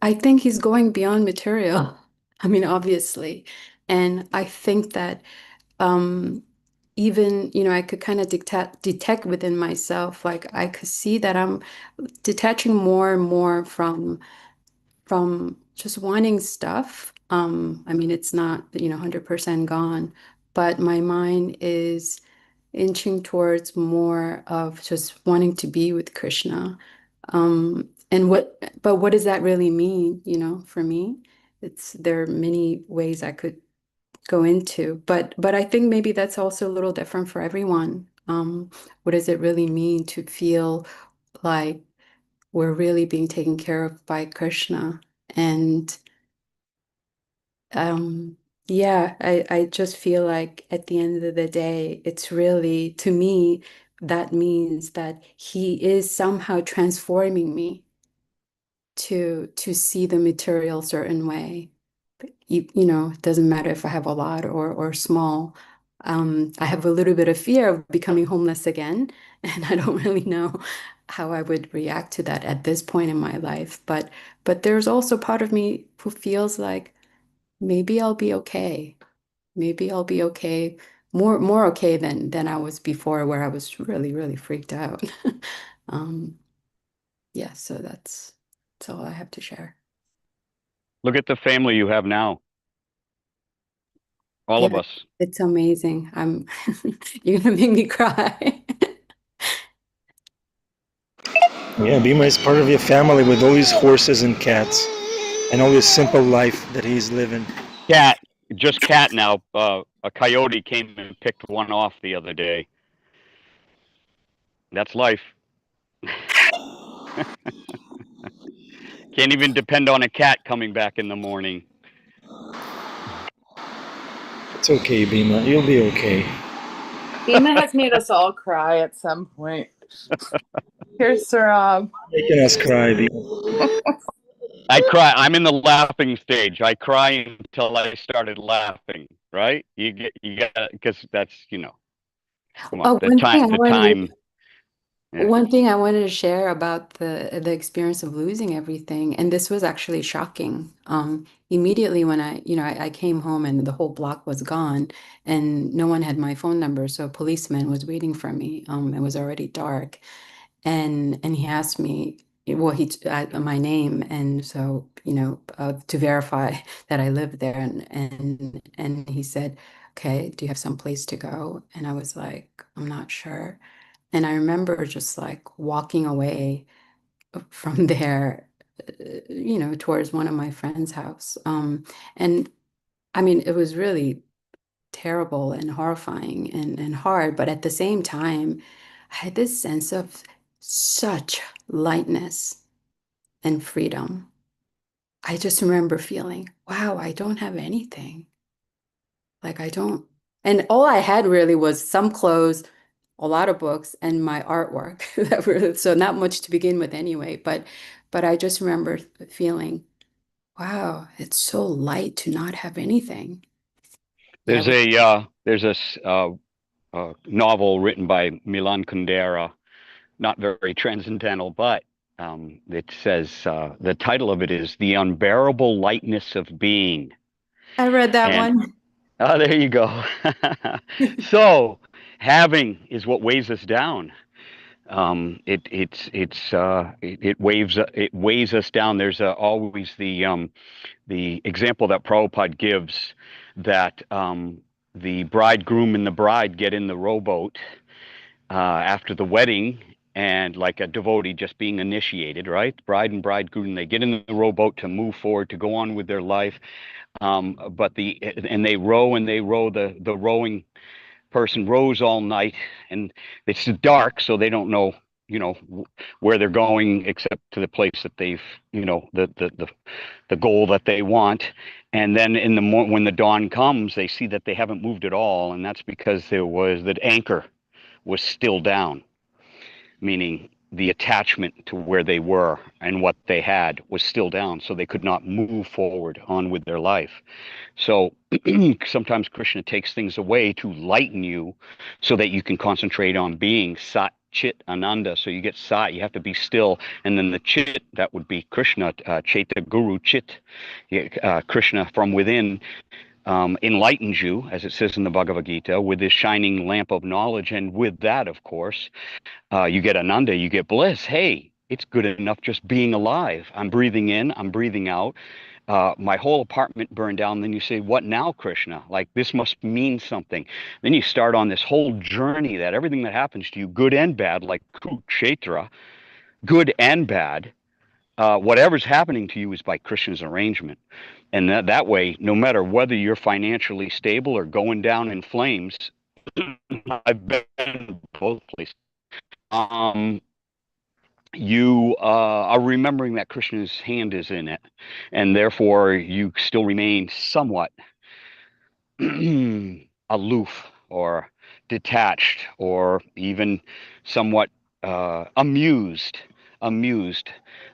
I think he's going beyond material. I mean, obviously. And I think that um, even, I could kind of detect within myself, like I could see that I'm detaching more and more from just wanting stuff. I mean, it's not, 100% gone, but my mind is inching towards more of just wanting to be with Krishna. But what does that really mean, for me? There are many ways I could go into, but I think maybe that's also a little different for everyone. What does it really mean to feel like we're really being taken care of by Krishna? And yeah, I just feel like at the end of the day, it's really, to me, that means that he is somehow transforming me to see the material certain way. It doesn't matter if I have a lot or small. I have a little bit of fear of becoming homeless again, and I don't really know how I would react to that at this point in my life. But there's also part of me who feels like maybe I'll be okay. Maybe I'll be okay, more okay than I was before, where I was really, really freaked out. Um, yeah, so that's all I have to share. Look at the family you have now. All of Yeah, us. it's amazing. You're gonna make me cry. Yeah, Bhima is part of your family with all these horses and cats and all this simple life that he's living. Cat, just cat now. A coyote came and picked one off the other day. That's life. Can't even depend on a cat coming back in the morning. It's okay, Bhima. You'll be okay. Bhima has made us all cry at some point. Here's Saurabh. Making us cry, Bhima. I cry. I'm in the laughing stage. I cry until I started laughing. Right? You get, because that's, come on, Oh, one thing I the wanted time. Yeah. One thing I wanted to share about the experience of losing everything, and this was actually shocking. Immediately when I came home and the whole block was gone, and no one had my phone number, so a policeman was waiting for me. It was already dark, and he asked me, well, my name, and so to verify that I lived there, and he said, "Okay, do you have some place to go?" And I was like, "I'm not sure." And I remember just like walking away from there, towards one of my friend's house. And I mean, it was really terrible and horrifying and hard, but at the same time, I had this sense of such lightness and freedom. I just remember feeling, wow, I don't have anything. Like I don't, and all I had really was some clothes, a lot of books, and my artwork. So not much to begin with anyway. But I just remember feeling, wow, it's so light to not have anything. There's a novel written by Milan Kundera, not very transcendental, but it says the title of it is "The Unbearable Lightness of Being." I read that And one. oh, there you go. So having is what weighs us down. It weighs us down. There's always the example that Prabhupada gives that the bridegroom and the bride get in the rowboat after the wedding, and like a devotee just being initiated, right? Bride and bridegroom, they get in the rowboat to move forward, to go on with their life. But they row and they row. The rowing person rows all night, and it's dark, so they don't know, where they're going except to the place that they've, the goal that they want. And then when the dawn comes, they see that they haven't moved at all, and that's because the anchor was still down, meaning the attachment to where they were and what they had was still down, so they could not move forward on with their life. So sometimes Krishna takes things away to lighten you so that you can concentrate on being Sat Chit Ananda. So you get Sat, you have to be still, and then the Chit, that would be Krishna, Chaita Guru Chit, Krishna from within, enlightens you, as it says in the Bhagavad Gita, with this shining lamp of knowledge. And with that, of course, you get ananda, you get bliss. Hey, it's good enough just being alive. I'm breathing in, I'm breathing out. My whole apartment burned down. Then you say, what now, Krishna? Like, this must mean something. Then you start on this whole journey that everything that happens to you, good and bad, like Kukshetra, good and bad, whatever's happening to you is by Krishna's arrangement. And that way, no matter whether you're financially stable or going down in flames, I've been both places. You are remembering that Krishna's hand is in it, and therefore you still remain somewhat aloof or detached, or even somewhat amused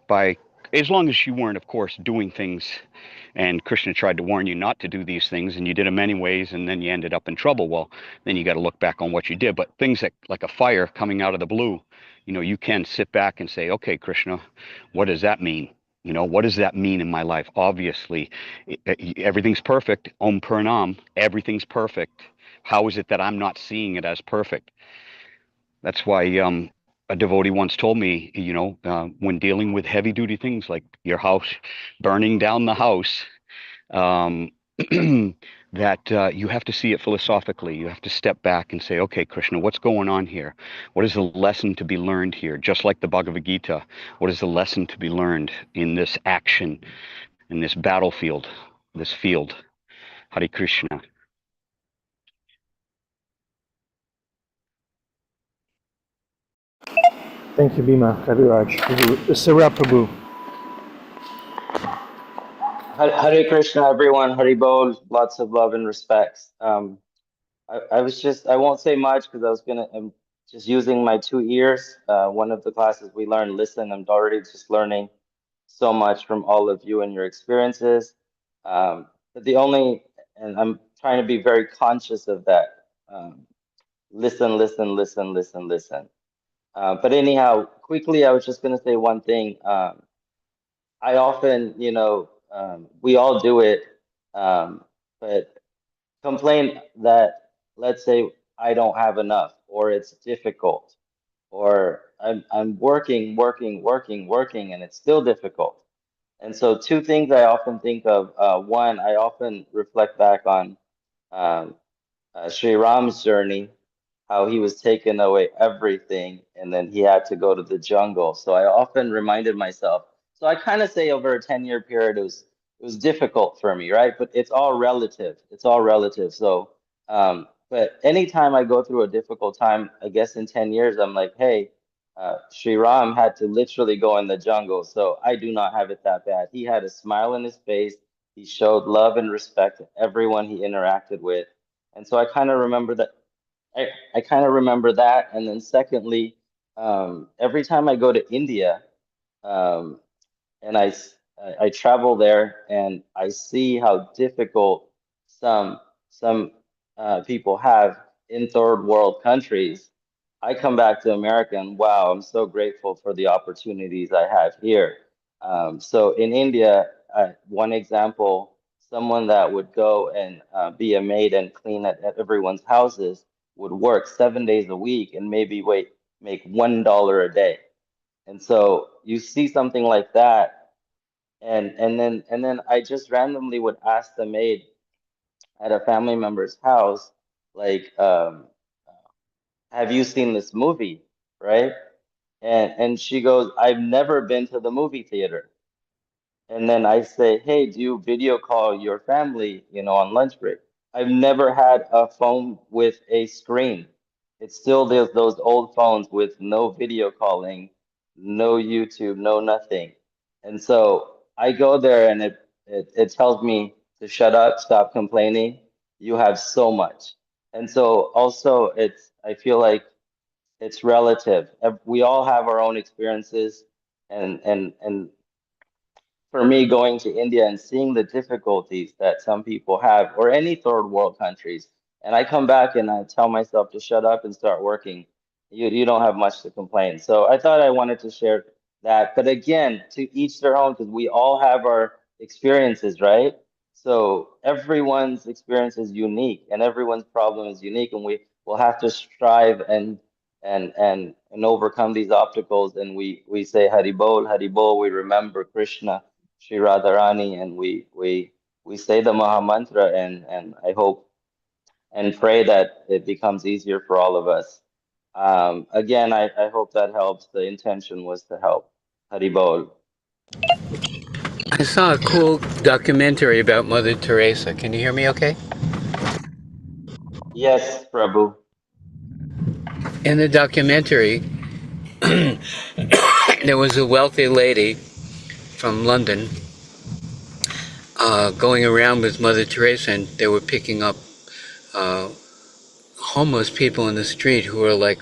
by, as long as you weren't, of course, doing things, and Krishna tried to warn you not to do these things, and you did them anyways, and then you ended up in trouble. Well, then you got to look back on what you did. But things that, like a fire coming out of the blue, you can sit back and say, okay, Krishna, what does that mean? What does that mean in my life? Obviously, everything's perfect. Om Purnam, everything's perfect. How is it that I'm not seeing it as perfect? That's why a devotee once told me, when dealing with heavy duty things like your house, burning down the house, that you have to see it philosophically. You have to step back and say, okay, Krishna, what's going on here? What is the lesson to be learned here? Just like the Bhagavad Gita, what is the lesson to be learned in this action, in this battlefield, this field? Hare Krishna. Thank you, Bhima, Kaviraj, Sarah Prabhu. Hare Krishna, everyone. Hari Bol. Lots of love and respects. I won't say much because I'm just using my 2 ears. One of the classes we learned, listen. I'm already just learning so much from all of you and your experiences. But and I'm trying to be very conscious of that. Listen, listen, listen, listen, listen. But anyhow, quickly, I was just going to say one thing. I often, we all do it, but complain that, let's say, I don't have enough, or it's difficult, or I'm working, and it's still difficult. And so, two things I often think of. One, I often reflect back on um, Sri Ram's journey, how he was taken away everything, and then he had to go to the jungle. So I often reminded myself. So I kind of say over a 10-year period, it was difficult for me, right? But it's all relative. It's all relative. So, but anytime I go through a difficult time, I guess in 10 years, I'm like, hey, Sri Ram had to literally go in the jungle. So I do not have it that bad. He had a smile on his face. He showed love and respect to everyone he interacted with. And so I kind of remember that. I kind of remember that. And then secondly, every time I go to India, um, and I travel there and I see how difficult some people have in third world countries. I come back to America and wow, I'm so grateful for the opportunities I have here. So in India, one example, someone that would go and be a maid and clean at everyone's houses would work 7 days a week and maybe make $1 a day. And so you see something like that, and then I just randomly would ask the maid at a family member's house, like, have you seen this movie? Right? And she goes, I've never been to the movie theater. And then I say, hey, do you video call your family, on lunch break? I've never had a phone with a screen. It's still those old phones with no video calling, no YouTube, no nothing. And so I go there and it tells me to shut up, stop complaining. You have so much. And so also I feel like it's relative. We all have our own experiences, and for me, going to India and seeing the difficulties that some people have, or any third world countries, and I come back and I tell myself to shut up and start working. You don't have much to complain. So I thought I wanted to share that. But again, to each their own, because we all have our experiences, right? So everyone's experience is unique, and everyone's problem is unique, and we will have to strive and overcome these obstacles. And we say Hari Bol, Hari Bol. We remember Krishna, Sri Radharani, and we say the Maha Mantra, and I hope and pray that it becomes easier for all of us. Again, I hope that helps. The intention was to help. Hari Bol. I saw a cool documentary about Mother Teresa. Can you hear me okay? Yes, Prabhu. In the documentary, there was a wealthy lady from London going around with Mother Teresa, and they were picking up homeless people in the street who were like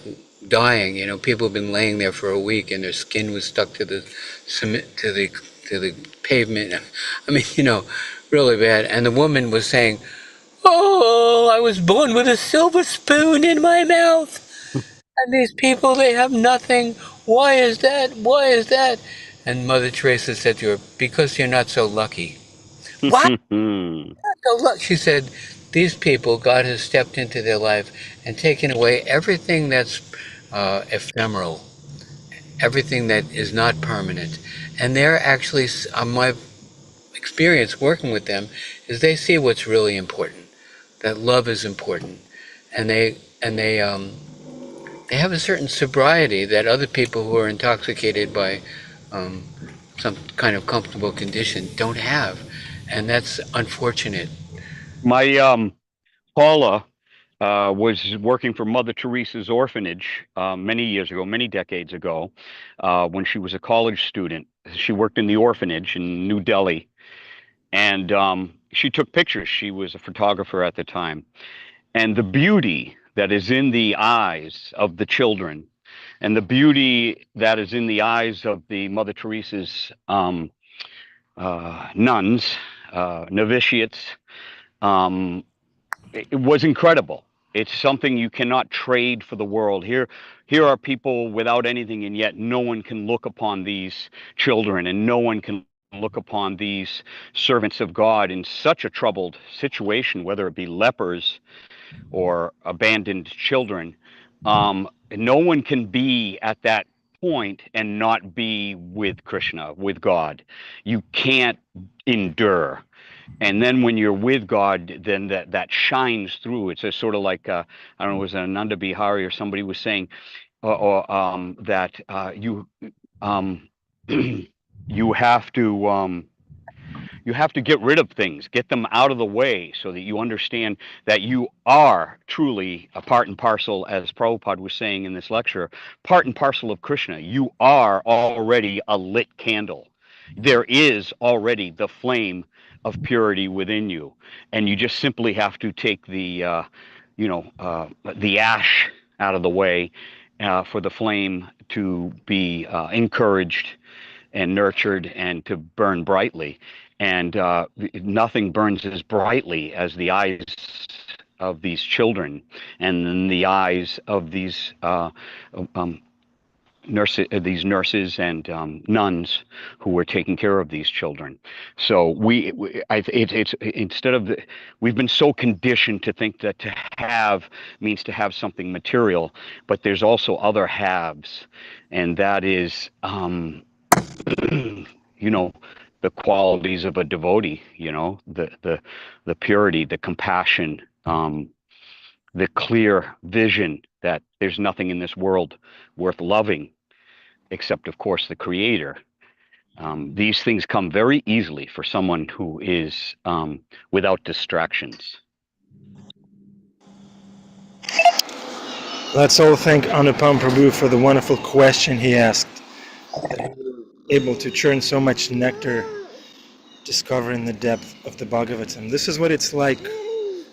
dying. You know, people have been laying there for a week, and their skin was stuck to the cement, to the pavement. I mean, you know, really bad. And the woman was saying, "Oh, I was born with a silver spoon in my mouth, and these people, they have nothing. Why is that? Why is that?" And Mother Teresa said to her, "Because you're not so lucky." What? So look, she said, these people, God has stepped into their life and taken away everything that's ephemeral, everything that is not permanent. And they're actually, my experience working with them is they see what's really important, that love is important. And they have a certain sobriety that other people who are intoxicated by um, some kind of comfortable condition don't have. And that's unfortunate. My Paula was working for Mother Teresa's orphanage many years ago, many decades ago, when she was a college student. She worked in the orphanage in New Delhi, and she took pictures. She was a photographer at the time. And the beauty that is in the eyes of the children, and the beauty that is in the eyes of the Mother Teresa's nuns, novitiates, it was incredible. It's something you cannot trade for the world. Here are people without anything, and yet no one can look upon these children, and no one can look upon these servants of God in such a troubled situation, whether it be lepers or abandoned children. No one can be at that point and not be with Krishna, with God. You can't endure. And then when you're with God, then that shines through. It's a sort of like I don't know, it was Ananda Bihari or somebody was saying, that you you have to get rid of things, get them out of the way, so that you understand that you are truly a part and parcel, as Prabhupada was saying in this lecture, part and parcel of Krishna. You are already a lit candle. There is already the flame of purity within you, and you just simply have to take the ash out of the way for the flame to be encouraged and nurtured and to burn brightly. And nothing burns as brightly as the eyes of these children, and then the eyes of these nurses and nuns who were taking care of these children. So it's instead of we've been so conditioned to think that to have means to have something material, but there's also other haves, and that is the qualities of a devotee, the purity, the compassion, the clear vision that there's nothing in this world worth loving except, of course, the Creator. These things come very easily for someone who is without distractions. Let's all thank Anupam Prabhu for the wonderful question he asked. Able to churn so much nectar, discovering the depth of the Bhagavatam. This is what it's like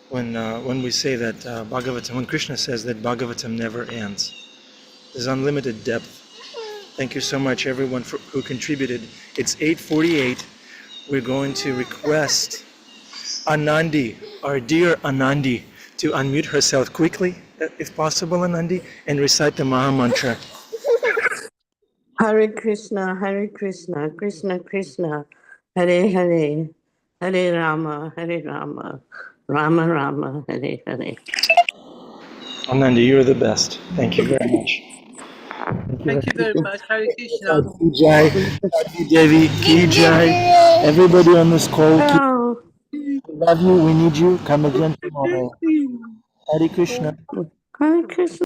when we say that Bhagavatam, when Krishna says that Bhagavatam never ends. There's unlimited depth. Thank you so much, everyone who contributed. It's 8:48. We're going to request Anandi, our dear Anandi, to unmute herself quickly, if possible, Anandi, and recite the Maha Mantra. Hare Krishna, Krishna Krishna, Hare Hare, Hare Rama, Rama Rama, Hare Hare. Ananda, you're the best. Thank you very much. Thank you very much. Hare Krishna. Ki Jai, Adi Devi, Ki Jai. Everybody on this call, Oh, we love you. We need you. Come again tomorrow. Hare Krishna. Hare Krishna.